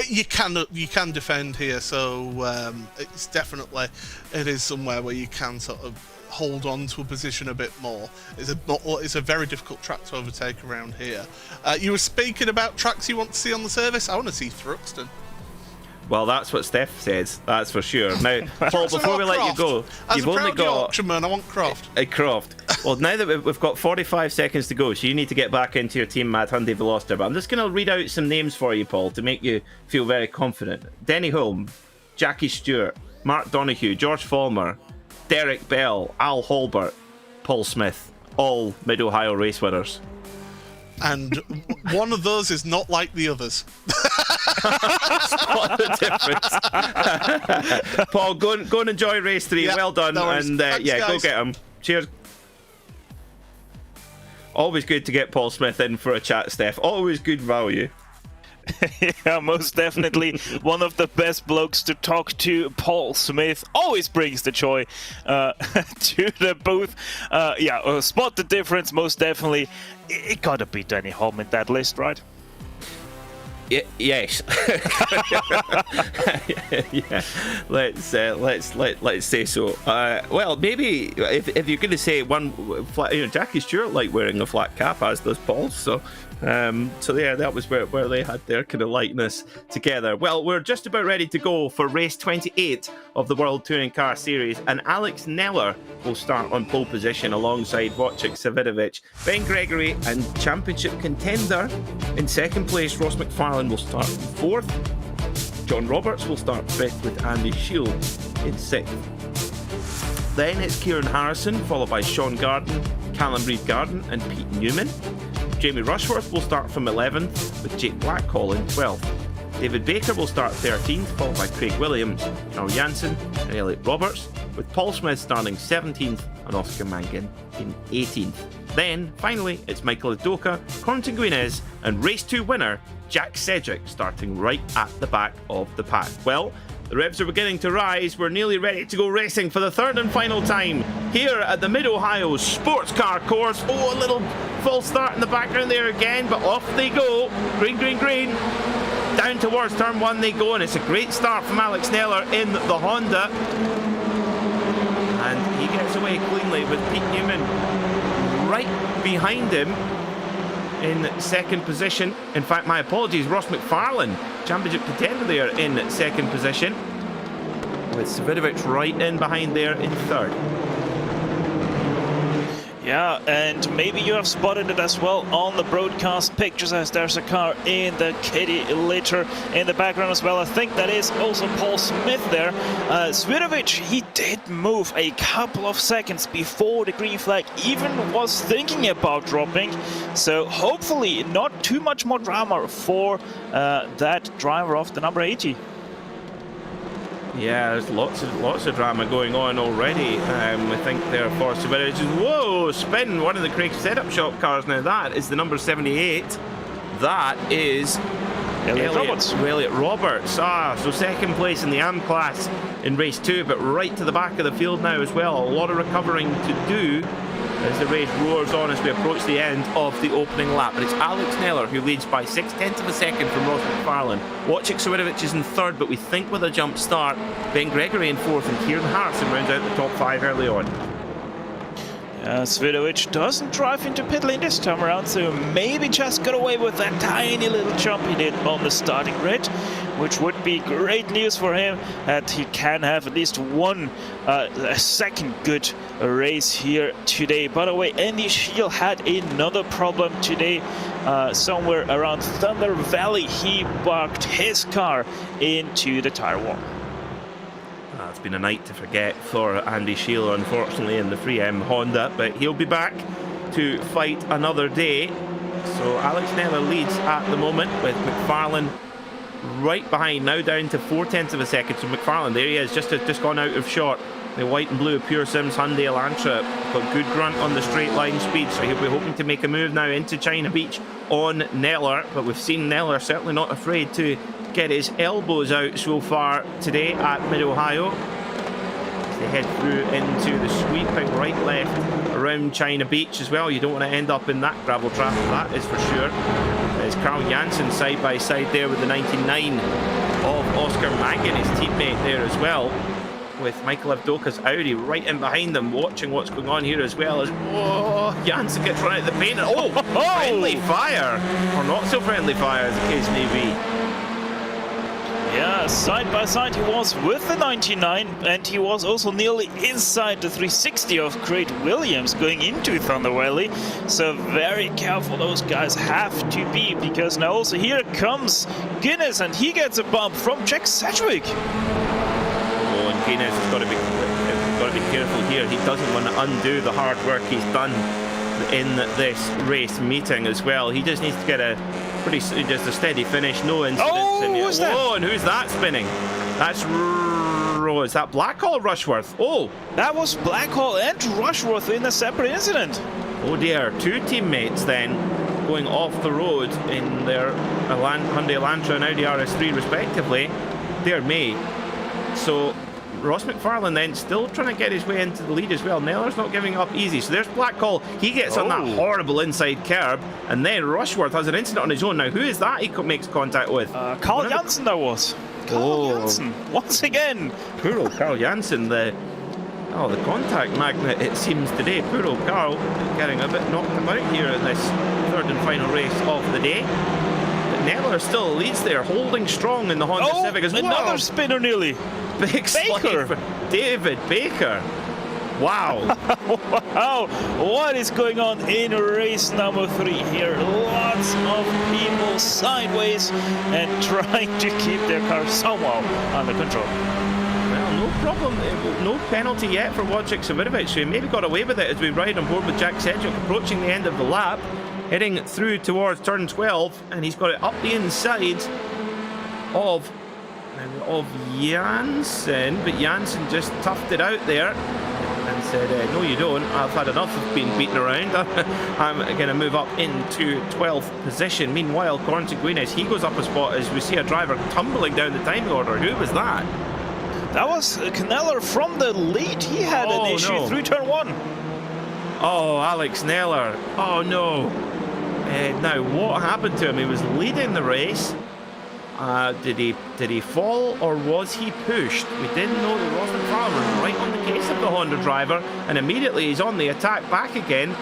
You can defend here, so it's definitely, it is somewhere where you can sort of hold on to a position a bit more. It's a very difficult track to overtake around here. You were speaking about tracks you want to see on the service. I want to see Thruxton. Well, that's what Steph says, that's for sure. Now, Paul, before we let you go, you've only got Yorkshireman, I want Croft. Croft. Well, now that we've got 45 seconds to go, so you need to get back into your Team Mad Hyundai Veloster. But I'm just going to read out some names for you, Paul, to make you feel very confident. Denny Hulme, Jackie Stewart, Mark Donoghue, George Follmer, Derek Bell, Al Holbert, Paul Smith, all Mid-Ohio race winners. And one of those is not like the others. Spot the difference. Paul, go and enjoy race 3. Yeah, well done. No and Thanks, yeah, guys. go get him. Cheers. Always good to get Paul Smith in for a chat, Steph. Always good value. Yeah, most definitely one of the best blokes to talk to. Paul Smith always brings the joy to the booth. Spot the difference, most definitely. It gotta be Danny Holm in that list, right? Yes. Yeah. Let's say so. Well, maybe if you're going to say one flat, Jackie Stewart liked wearing a flat cap, as does Paul. So yeah, that was where they had their kind of likeness together. Well, we're just about ready to go for race 28 of the World Touring Car Series, and Alex Neller will start on pole position alongside Wojciech Savidovic. Ben Gregory and championship contender in second place, Ross McFarlane, will start in fourth. John Roberts will start fifth, with Andy Shield in sixth. Then it's Kieran Harrison, followed by Sean Garden, Callum Reid-Garden and Pete Newman. Jamie Rushworth will start from 11th, with Jake Blackhall in 12th. David Baker will start 13th, followed by Craig Williams, Carl Janssen and Elliot Roberts, with Paul Smith starting 17th and Oscar Mangan in 18th. Then, finally, it's Michael Udoka, Corentin Guinez and Race 2 winner Jack Sedgwick starting right at the back of the pack. Well, the revs are beginning to rise. We're nearly ready to go racing for the third and final time here at the Mid-Ohio Sports Car Course. Oh, a little false start in the background there again, but off they go. Green, green, green. Down towards turn one they go, and it's a great start from Alex Neller in the Honda. And he gets away cleanly with Pete Newman right behind him in second position. In fact, my apologies, Ross McFarlane, championship contender there in second position, with Savidovic right in behind there in third. Yeah, and maybe you have spotted it as well on the broadcast pictures, as there's a car in the kitty litter in the background as well. I think that is also Paul Smith there. Savidovic, he did move a couple of seconds before the green flag even was thinking about dropping. So hopefully not too much more drama for that driver of the number 80. Yeah, there's lots of drama going on already. I think there for Savidovic. Whoa, spin, one of the Craig setup shop cars. Now that is the number 78. That is Elliot Roberts. So second place in the AM class in race 2, but right to the back of the field now as well. A lot of recovering to do as the race roars on as we approach the end of the opening lap. But it's Alex Neller who leads by 0.6 of a second from Ross McFarlane. Wojciech Savidovic is in third, but we think with a jump start, Ben Gregory in fourth and Kieran Harrison rounds out the top 5 early on. Savidovic doesn't drive into pit lane this time around, so maybe just got away with that tiny little jump he did on the starting grid, which would be great news for him, that he can have at least one second good race here today. By the way, Andy Shield had another problem today, somewhere around Thunder Valley. He bucked his car into the tire wall. It's been a night to forget for Andy Shield, unfortunately, in the 3M Honda, but he'll be back to fight another day. So Alex Neller leads at the moment, with McFarlane right behind, now down to 0.4 of a second. So McFarlane, there he is, just gone out of shot. The white and blue Pure Sims Hyundai Elantra got good grunt on the straight line speed, so he'll be hoping to make a move now into China Beach on Neller. But we've seen Neller certainly not afraid to get his elbows out so far today at Mid-Ohio. As they head through into the sweeping right-left around China Beach as well. You don't want to end up in that gravel trap, that is for sure. There's Carl Janssen side by side there with the 99 of Oscar Mangan, his teammate there as well, with Michael Udoka's Audi right in behind them, watching what's going on here as well. As Janssen gets run out of the paint, and friendly fire, or not so friendly fire as the case may be. Yeah, side by side he was with the 99, and he was also nearly inside the 360 of Craig Williams going into Thunder Valley. So very careful those guys have to be, because now also here comes Guinness, and he gets a bump from Jack Sedgwick. Oh, and Guinness has got to be careful here. He doesn't want to undo the hard work he's done in this race meeting as well. He just needs to get just a steady finish, no incidents. Who's that? Oh, and who's that spinning? That's is that Blackhall or Rushworth? Oh, that was Blackhall and Rushworth in a separate incident. Oh dear, two teammates then going off the road in their Hyundai Elantra and Audi RS3 respectively. Dear me. So Ross McFarlane then still trying to get his way into the lead as well. Neller's not giving up easy. So there's Blackhall. He gets on that horrible inside curb. And then Rushworth has an incident on his own. Now, who is that he makes contact with? Carl Jansen, that was. Carl Jansen, once again. Poor old Carl Jansen, the contact magnet, it seems today. Poor old Carl getting a bit knocked about here in this third and final race of the day. But Neller still leads there, holding strong in the Honda Civic as well. Another spinner nearly. Big slide for David Baker. Wow. Wow. What is going on in race number 3 here? Lots of people sideways and trying to keep their car somehow under control. Well, no problem. No penalty yet for Wojciech Savidovic, who maybe got away with it as we ride on board with Jack Sedgwick approaching the end of the lap, heading through towards turn 12, and he's got it up the inside of Janssen, but Janssen just toughed it out there and said, no you don't, I've had enough of being beaten around. I'm going to move up into 12th position. Meanwhile, Corentin Guinness, he goes up a spot as we see a driver tumbling down the timing order. Who was that? That was Kneller from the lead. He had an issue through turn 1. Oh, Alex Neller. Oh no. Now, what happened to him? He was leading the race. Did he fall or was he pushed? We didn't know that Ross McFarlane was right on the case of the Honda driver, and immediately he's on the attack back again,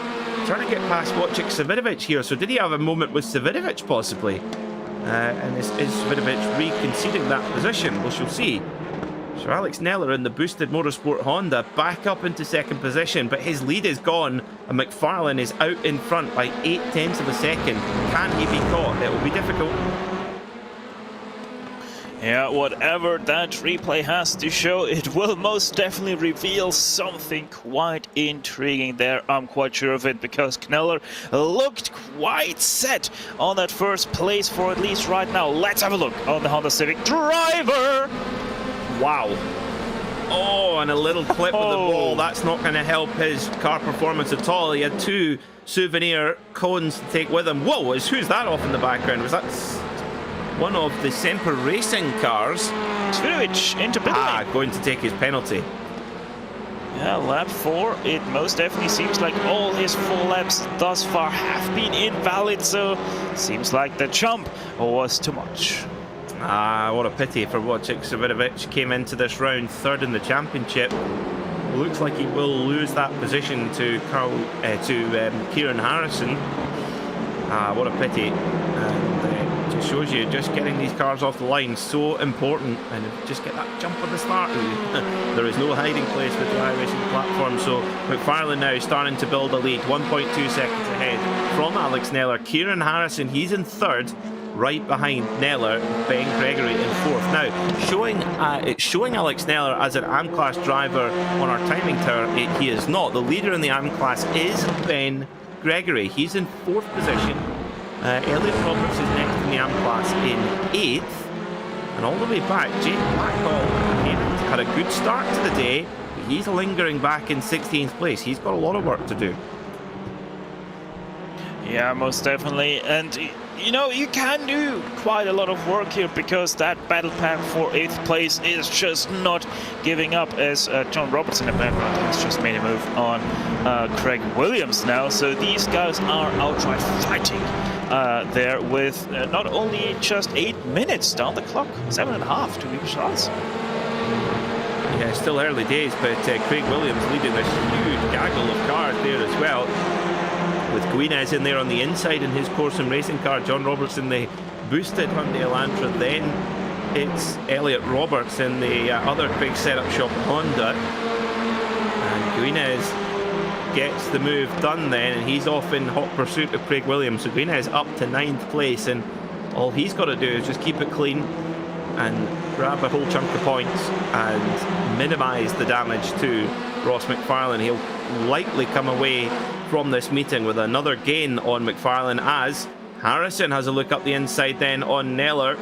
trying to get past Wojciech Savidovic here. So did he have a moment with Savidovic possibly? And is Savidovic reconceding that position? We shall see. So Alex Neller in the boosted Motorsport Honda back up into second position, but his lead is gone and McFarlane is out in front by 0.8 of a second. Can he be caught? It will be difficult. Yeah, whatever that replay has to show, it will most definitely reveal something quite intriguing there. I'm quite sure of it, because Kneller looked quite set on that first place for at least right now. Let's have a look on the Honda Civic driver. Wow. Oh, and a little clip of the ball. That's not going to help his car performance at all. He had 2 souvenir cones to take with him. Whoa, who's that off in the background? Was that one of the Semper Racing cars? Savidovic into pit lane. Going to take his penalty. Yeah, lap 4, it most definitely seems like all his 4 laps thus far have been invalid, so seems like the jump was too much. What a pity for Wojciech Savidovic. Came into this round 3rd in the championship. Looks like he will lose that position to Kieran Harrison. What a pity. And it shows you just getting these cars off the line so important, and just get that jump at the start. There is no hiding place with the iRacing platform. So McFarlane now starting to build a lead, 1.2 seconds ahead from Alex Neller. Kieran Harrison, he's in 3rd, right behind Neller. Ben Gregory in 4th. Now, it's showing Alex Neller as an AM Class driver on our timing tower. He is not. The leader in the AM Class is Ben Gregory. He's in 4th position. Elliot Roberts is next in the AM Class in 8th. And all the way back, Jake Blackhall had a good start to the day, but he's lingering back in 16th place. He's got a lot of work to do. Yeah, most definitely. And you know, you can do quite a lot of work here, because that battle pack for 8th place is just not giving up, as John Robertson in the background has just made a move on Craig Williams now. So these guys are outright fighting there with not only just 8 minutes down the clock, 7.5 to be precise. Yeah, still early days, but Craig Williams leading this huge gaggle of cars there as well, with Guinness in there on the inside in his course and racing car. John Robertson, the boosted Hyundai Elantra. Then it's Elliot Roberts in the other big setup shop Honda. And Guinness gets the move done then, and he's off in hot pursuit of Craig Williams. So Guinness up to 9th place, and all he's got to do is just keep it clean and grab a whole chunk of points and minimise the damage to Ross McFarlane. He'll likely come away from this meeting with another gain on McFarlane, as Harrison has a look up the inside then on Neller.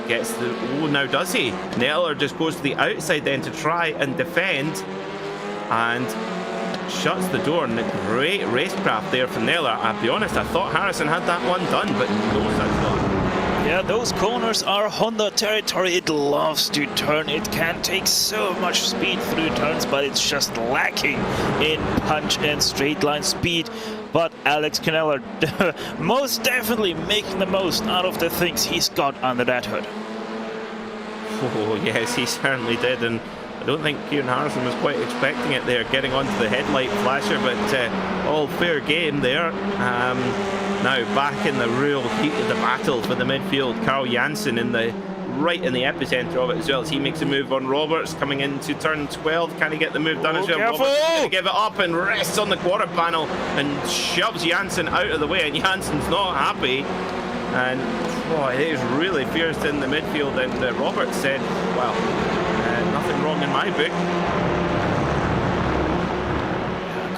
Gets the... oh, now does he? Neller just goes to the outside then to try and defend, and shuts the door, and a great racecraft there from Naylor. I'll be honest, I thought Harrison had that one done, but no such luck. Yeah, those corners are Honda territory. It loves to turn. It can take so much speed through turns, but it's just lacking in punch and straight line speed. But Alex Kneller most definitely making the most out of the things he's got under that hood. Oh yes, he certainly did, and I don't think Kieran Harrison was quite expecting it there, getting onto the headlight flasher, but all fair game there. Now back in the real heat of the battle for the midfield, Carl Janssen right in the epicenter of it as well, as he makes a move on Roberts coming into turn 12. Can he get the move done as well? Careful! Roberts is going to give it up and rests on the quarter panel and shoves Janssen out of the way, and Janssen's not happy. And it is really fierce in the midfield, and Roberts said, well, nothing wrong in my book.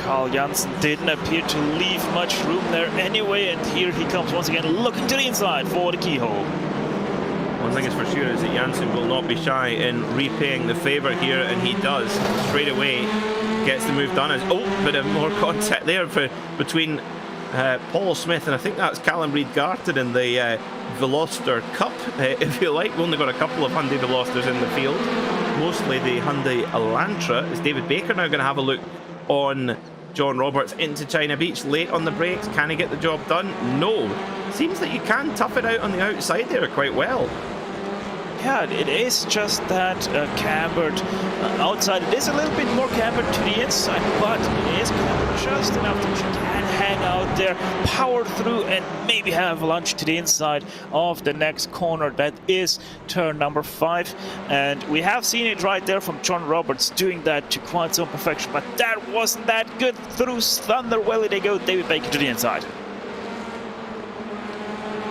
Carl Janssen didn't appear to leave much room there anyway, and here he comes once again looking to the inside for the keyhole. One thing is for sure is that Janssen will not be shy in repaying the favour here, and he does straight away. Gets the move done. Bit of more contact there between Paul Smith, and I think that's Callum Reid-Garton in the Veloster Cup, if you like. We've only got a couple of Hyundai Velosters in the field, mostly the Hyundai Elantra. Is David Baker now going to have a look on John Roberts into China Beach, late on the brakes? Can he get the job done? No. Seems that you can tough it out on the outside there quite well. Yeah, it is just that cambered outside. It is a little bit more cambered to the inside, but it is cambered just enough that you can hang out there, power through, and maybe have lunch to the inside of the next corner. That is turn number 5. And we have seen it right there from John Roberts doing that to quite some perfection, but that wasn't that good. Through Thunder Valley they go, David Baker to the inside.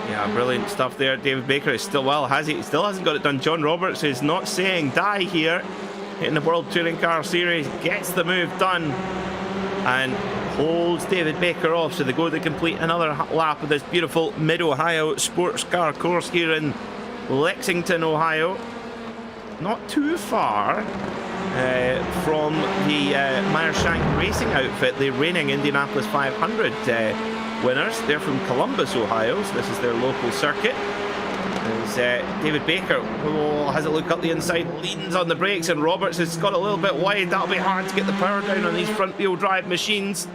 Yeah, brilliant stuff there. David Baker is still, he still hasn't got it done. John Roberts is not saying die here in the World Touring Car Series, gets the move done and holds David Baker off, so they go to complete another lap of this beautiful Mid-Ohio sports car course here in Lexington, Ohio. Not too far from the Meyershank Racing outfit, the reigning Indianapolis 500 winners. They're from Columbus, Ohio, so this is their local circuit. As David Baker has a look up the inside, leans on the brakes, and Roberts has got a little bit wide. That'll be hard to get the power down on these front wheel drive machines.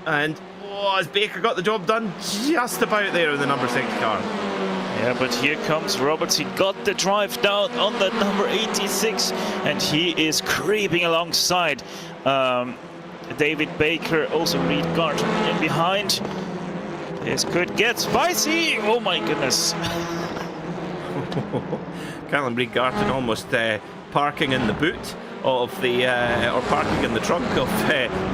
And has Baker got the job done? Just about there in the number 6 car. Yeah, but here comes Roberts. He got the drive down on the number 86, and he is creeping alongside David Baker, also Reid-Garton in behind. This could get spicy. Oh my goodness. Callum Reid-Garton almost parking in the boot of the, or parking in the trunk of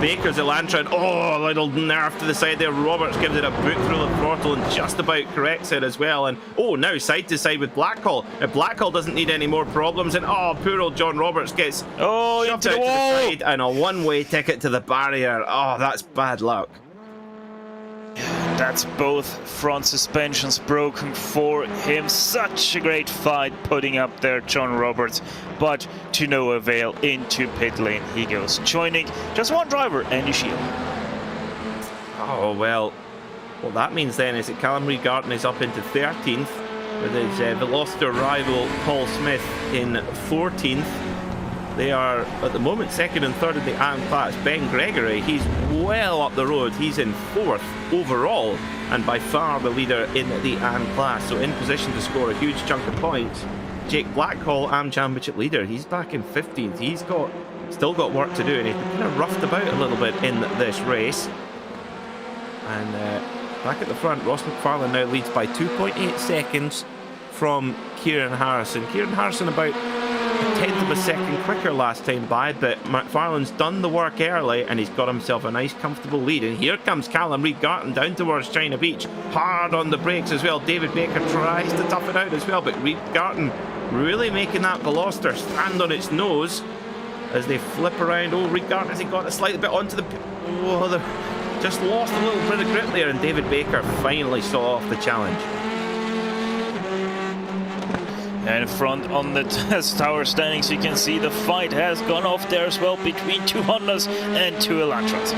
Baker's Elantra. And a little nerve to the side there. Roberts gives it a boot through the throttle and just about corrects it as well. And now side to side with Blackhall. Blackhall doesn't need any more problems. And poor old John Roberts gets shoved out to the side and a one-way ticket to the barrier. That's bad luck. That's both front suspensions broken for him. Such a great fight putting up there, John Roberts, but to no avail. Into pit lane he goes, joining just one driver, Andy Shield. Well, that means then is that Callum Reid-Garton is up into 13th, with his Veloster rival Paul Smith in 14th. They are, at the moment, 2nd and 3rd in the AM class. Ben Gregory, he's well up the road. He's in 4th overall, and by far the leader in the AM class. So in position to score a huge chunk of points. Jake Blackhall, AM Championship leader, he's back in 15th. He's still got work to do, and he's kind of roughed about a little bit in this race. And back at the front, Ross McFarlane now leads by 2.8 seconds from Kieran Harrison. Kieran Harrison about a tenth of a second quicker last time by, but McFarlane's done the work early and he's got himself a nice comfortable lead. And here comes Callum Reid-Garton down towards China Beach, hard on the brakes as well. David Baker tries to tough it out as well, but Reid-Garton really making that Veloster stand on its nose as they flip around. Reid-Garton, has he got a slightly bit onto the... they just lost a little bit of grip there, and David Baker finally saw off the challenge. And in front on the test tower standings, you can see the fight has gone off there as well between two Hondas and two Elantras.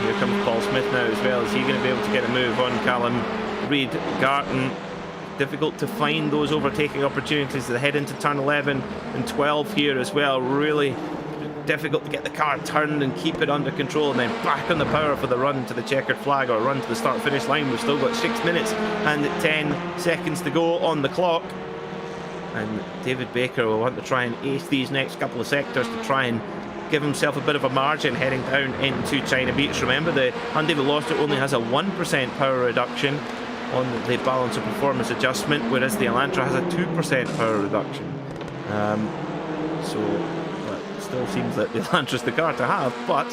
Here comes Paul Smith now as well. Is he going to be able to get a move on Callum Reid Garton? Difficult to find those overtaking opportunities as they head into turn 11 and 12 here as well. Really difficult to get the car turned and keep it under control, and then back on the power for the run to the checkered flag, or run to the start finish line. We've still got 6 minutes and 10 seconds to go on the clock, and David Baker will want to try and ace these next couple of sectors to try and give himself a bit of a margin heading down into China Beach. Remember, the Hyundai Veloster only has a 1% power reduction on the balance of performance adjustment, whereas the Elantra has a 2% power reduction. Still seems that the Elantra's the car to have, but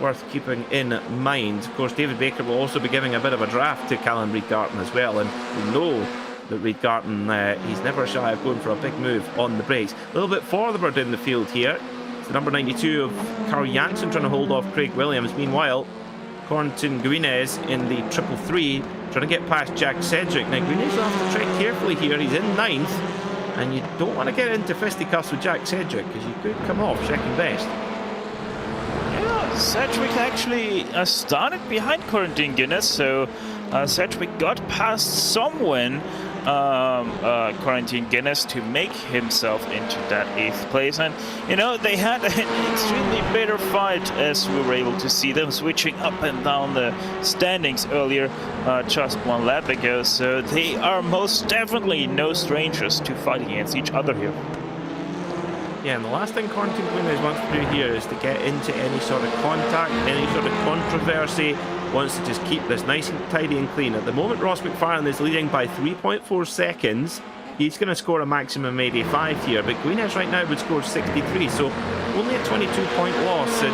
worth keeping in mind. Of course, David Baker will also be giving a bit of a draft to Callum Reid Garton as well, and we know that Reid Garton, he's never shy of going for a big move on the brakes. A little bit forward in the field here. It's the number 92 of Carl Janssen trying to hold off Craig Williams. Meanwhile, Corentin Guinez in the 333 trying to get past Jack Cedric. Now Guinez will have to tread carefully here. He's in 9th, and you don't want to get into fisticuffs with Jack Cedric because you could come off second best. Yeah, Cedric actually started behind Corentin Guinez, so Cedric got past someone, Corentin Guinez, to make himself into that 8th place. And you know, they had an extremely bitter fight, as we were able to see them switching up and down the standings earlier, just one lap ago, so they are most definitely no strangers to fighting against each other here. Yeah, and the last thing Corentin Guinez wants to do here is to get into any sort of contact, any sort of controversy. Wants to just keep this nice and tidy and clean. At the moment, Ross McFarlane is leading by 3.4 seconds. He's going to score a maximum 85 here, but Guinez right now would score 63, so only a 22-point loss. And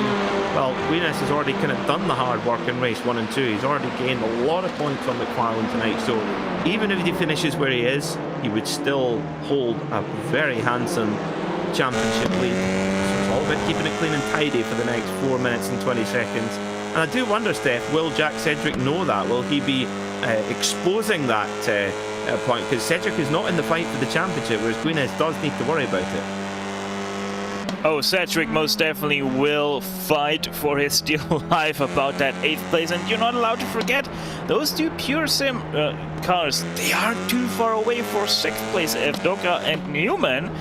well, Guinez has already kind of done the hard work in race 1 and 2. He's already gained a lot of points on McFarlane tonight, so even if he finishes where he is, he would still hold a very handsome championship lead. So it's all about keeping it clean and tidy for the next 4 minutes and 20 seconds. And I do wonder, Steph, will Jack Cedric know that? Will he be exposing that point? Because Cedric is not in the fight for the championship, whereas Guinez does need to worry about it. Oh, Cedric most definitely will fight for his dear life about that 8th place. And you're not allowed to forget, those two Pure Sim cars, they aren't too far away for 6th place. Evdoka and Newman,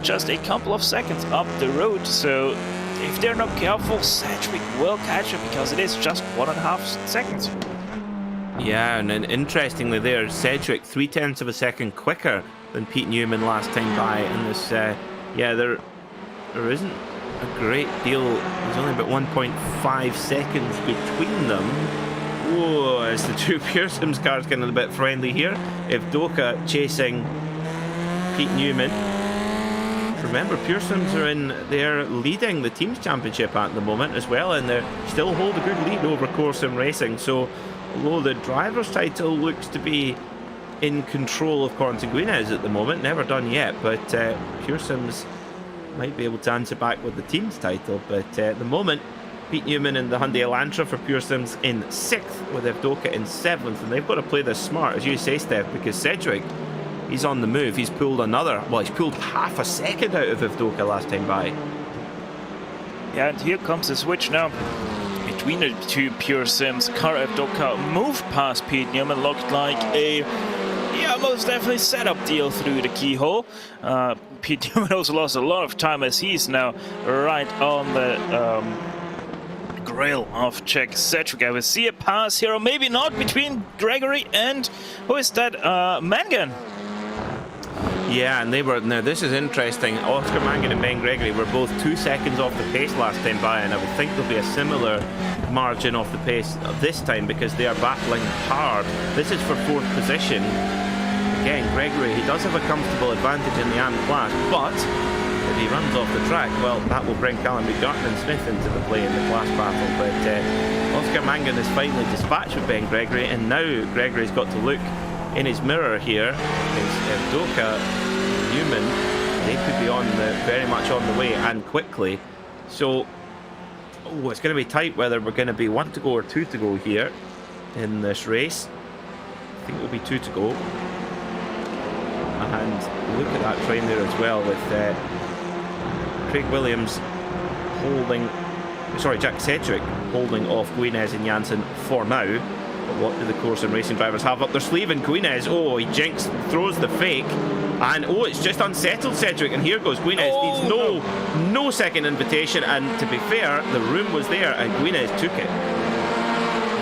just a couple of seconds up the road. So if they're not careful, Cedric will catch it, because it is just 1.5 seconds. Yeah, and then interestingly there, Cedric 0.3 of a second quicker than Pete Newman last time by, and this, yeah, there isn't a great deal. There's only about 1.5 seconds between them. Whoa, as the two Pure Sims cars getting a bit friendly here. Evdoka chasing Pete Newman. Remember, Pure Sims are they're leading the team's championship at the moment as well, and they still hold a good lead over Core Sim Racing. So, although the driver's title looks to be in control of Corentin Guinez at the moment, never done yet, but Pure Sims might be able to answer back with the team's title. But at the moment, Pete Newman and the Hyundai Elantra for Pure Sims in 6th, with Evdoka in 7th, and they've got to play this smart, as you say, Steph, because Cedric, he's on the move. He's pulled he's pulled half a second out of Evdoka last time by. Yeah, and here comes the switch now between the two Pure Sims. Car Evdoka moved past Pete Newman, looked like a, yeah, most definitely setup deal through the keyhole. Pete Newman also lost a lot of time, as he's now right on the grill of Jack Cedric. I will see a pass here, or maybe not, between Gregory and, who is that, Mangan. Yeah, and they were, now this is interesting, Oscar Mangan and Ben Gregory were both 2 seconds off the pace last time by, and I would think there'll be a similar margin off the pace this time, because they are battling hard. This is for 4th position. Again, Gregory, he does have a comfortable advantage in the AM class, but if he runs off the track, well, that will bring Callum Reid Garton and Smith into the play in the class battle. But Oscar Mangan is finally dispatched with Ben Gregory, and now Gregory's got to look in his mirror here. Evdoka, Newman, they could be very much on the way, and quickly. So, it's going to be tight whether we're going to be 1 to go or 2 to go here in this race. I think it will be 2 to go. And look at that train there as well with Craig Williams Jack Sedgwick holding off Guinness and Janssen for now. But what do the course and racing drivers have up their sleeve? And Guinness, he jinx, throws the fake. And it's just unsettled Sedgwick, and here goes Guinness. Needs no second invitation, and to be fair, the room was there and Guinness took it.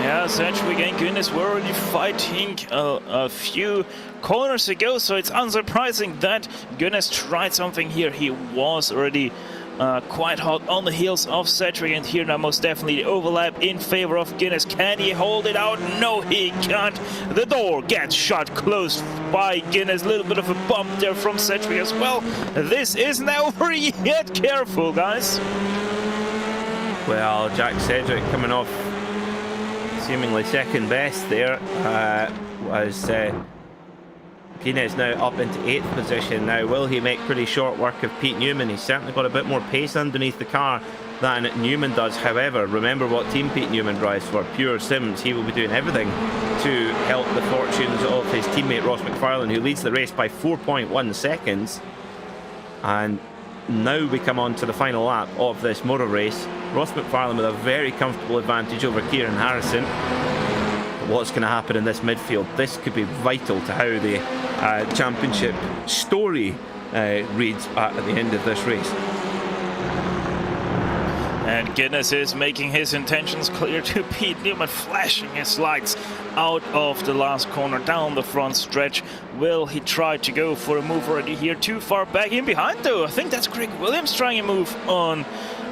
Yeah, Sedgwick and Guinness were already fighting a few corners ago, so it's unsurprising that Guinness tried something here. He was already quite hot on the heels of Sedgwick, and here now most definitely the overlap in favor of Guinness. Can he hold it out? No, he can't. The door gets shut closed by Guinness. A little bit of a bump there from Sedgwick as well. This isn't over yet. Careful, guys. Well, Jack Sedgwick coming off seemingly second best there was Guinness now up into 8th position. Now, will he make pretty short work of Pete Newman? He's certainly got a bit more pace underneath the car than Newman does. However, remember what team Pete Newman drives for, Pure Sims. He will be doing everything to help the fortunes of his teammate Ross McFarlane, who leads the race by 4.1 seconds. And now we come on to the final lap of this motor race. Ross McFarlane with a very comfortable advantage over Kieran Harrison. What's going to happen in this midfield? This could be vital to how the championship story reads at the end of this race. And Guinness is making his intentions clear to Pete Newman, flashing his lights out of the last corner down the front stretch. Will he try to go for a move already here? Too far back in behind though. I think that's Craig Williams trying a move on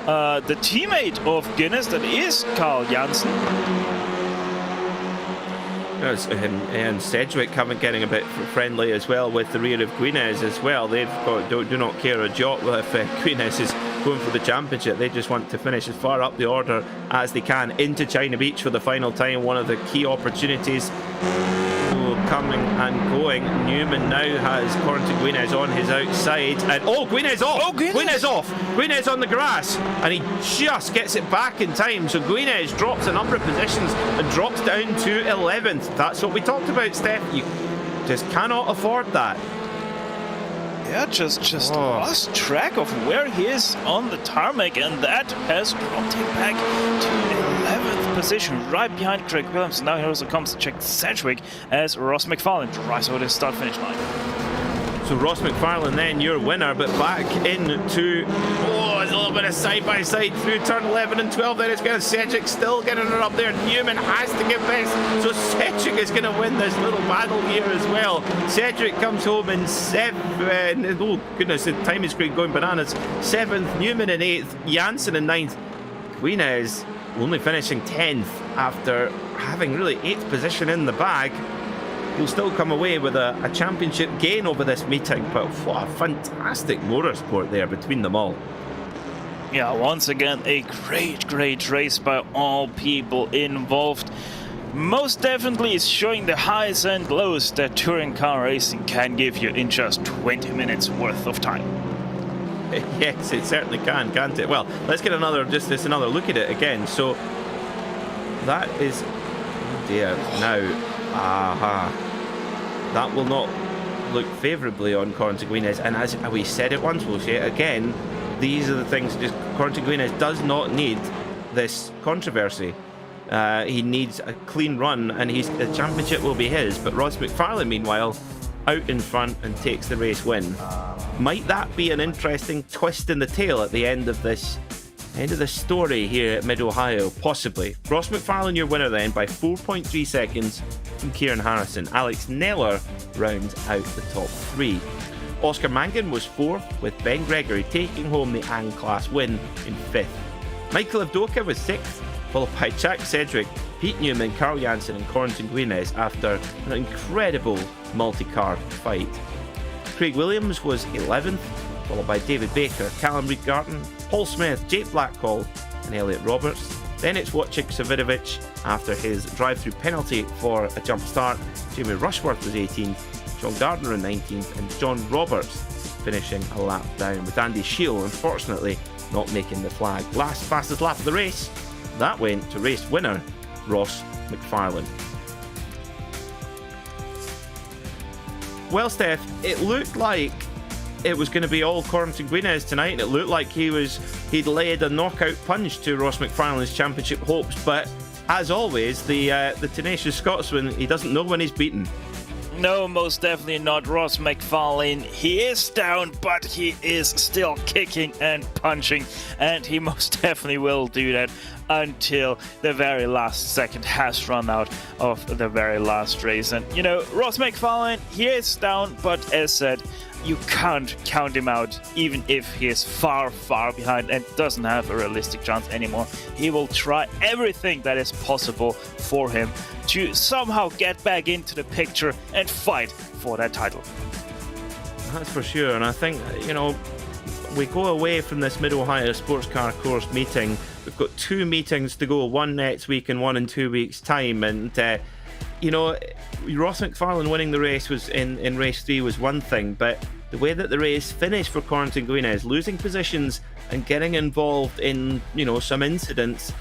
the teammate of Guinness, that is Carl Janssen. And Sedgwick getting a bit friendly as well with the rear of Guinness as well. They've got do not care a jot if Guinness is going for the championship. They just want to finish as far up the order as they can into China Beach for the final time. One of the key opportunities coming and going. Newman now has Corentin Guinness on his outside, and Guinness off! Guinness off! Guinness on the grass, and he just gets it back in time. So Guinness drops a number of positions and drops down to 11th. That's what we talked about, Steph. You just cannot afford that. Yeah, just lost track of where he is on the tarmac, and that has dropped him back to 11th position, right behind Craig Williams. Now he also comes to check Sedgwick as Ross McFarlane drives over the start-finish line. So Ross McFarlane then your winner, but back into there's a little bit of side-by-side through turn 11 and 12. Then it's going to Sedgwick still getting her up there. Newman has to give best, so Sedgwick is going to win this little battle here as well. Sedgwick comes home in 7th. Oh goodness, the time is great, going bananas. 7th, Newman in 8th, Janssen in 9th. Guinness only finishing 10th after having really 8th position in the bag. He'll still come away with a championship gain over this meeting, but what a fantastic motorsport there between them all. Yeah, once again, a great race by all people involved. Most definitely is showing the highs and lows that touring car racing can give you in just 20 minutes worth of time. Yes, it certainly can, can't it? Well, let's get another look at it again. So that is, oh dear, now, that will not look favourably on Corentin Guinness, and as we said it once, we'll say it again, these are the things, just Corentin Guinness does not need this controversy. He needs a clean run, and the championship will be his. But Ross McFarlane, meanwhile, out in front and takes the race win. Might that be an interesting twist in the tail at the end of this story here at Mid-Ohio? Possibly. Ross McFarlane your winner then by 4.3 seconds from Kieran Harrison. Alex Neller rounds out the top 3. Oscar Mangan was 4th, with Ben Gregory taking home the ANG class win in 5th. Michael Avdoka was 6th, followed by Jack Sedgwick, Pete Newman, Carl Janssen and Corentin Guinness after an incredible multi-car fight. Craig Williams was 11th, followed by David Baker, Callum Reed-Garton, Paul Smith, Jake Blackhall and Elliot Roberts. Then it's Wojciech Savidovic after his drive-through penalty for a jump start. Jamie Rushworth was 18th, John Gardner in 19th and John Roberts finishing a lap down, with Andy Shield unfortunately not making the flag. Fastest lap of the race, that went to race winner Ross McFarlane. Well, Steph, it looked like it was going to be all Corentin Guinez tonight, and it looked like he'd laid a knockout punch to Ross McFarlane's championship hopes, but as always, the tenacious Scotsman, he doesn't know when he's beaten. No, most definitely not Ross McFarlane. He is down, but he is still kicking and punching, and he most definitely will do that until the very last second has run out of the very last race. And, you know, Ross McFarlane, he is down, but as said, you can't count him out, even if he is far, far behind and doesn't have a realistic chance anymore. He will try everything that is possible for him to somehow get back into the picture and fight for that title. That's for sure, and I think, you know, we go away from this Mid-Ohio Sports Car Course meeting. We've got 2 meetings to go, one next week and one in 2 weeks' time, and you know, Ross McFarlane winning the race was in race 3 was one thing, but the way that the race finished for Corentin Guinez, losing positions and getting involved in, you know, some incidents,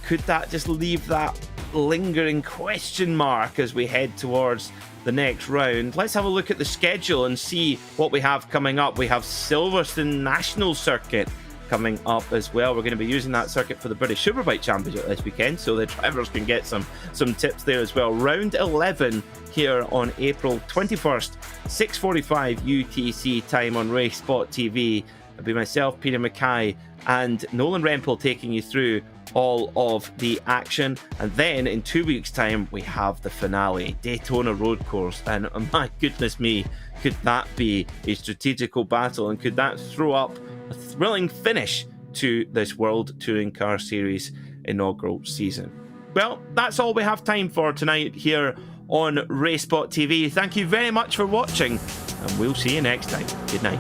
could that just leave that lingering question mark as we head towards the next round? Let's have a look at the schedule and see what we have coming up. We have Silverstone National Circuit coming up as well. We're going to be using that circuit for the British Superbike Championship this weekend, so the drivers can get some tips there as well. Round 11 here on April 21st, 6:45 UTC time on RaceSpotTV. It'll be myself, Peter Mackay, and Nolan Rempel taking you through all of the action. And then in 2 weeks' time, we have the finale, Daytona Road Course. And my goodness me, could that be a strategical battle? And could that throw up a thrilling finish to this World Touring Car Series inaugural season? Well, that's all we have time for tonight here on RaceSpotTV. Thank you very much for watching, and we'll see you next time. Good night.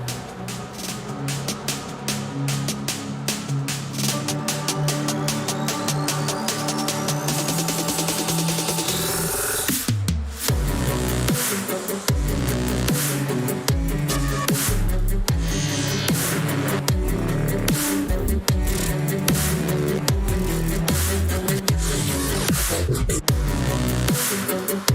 Thank you.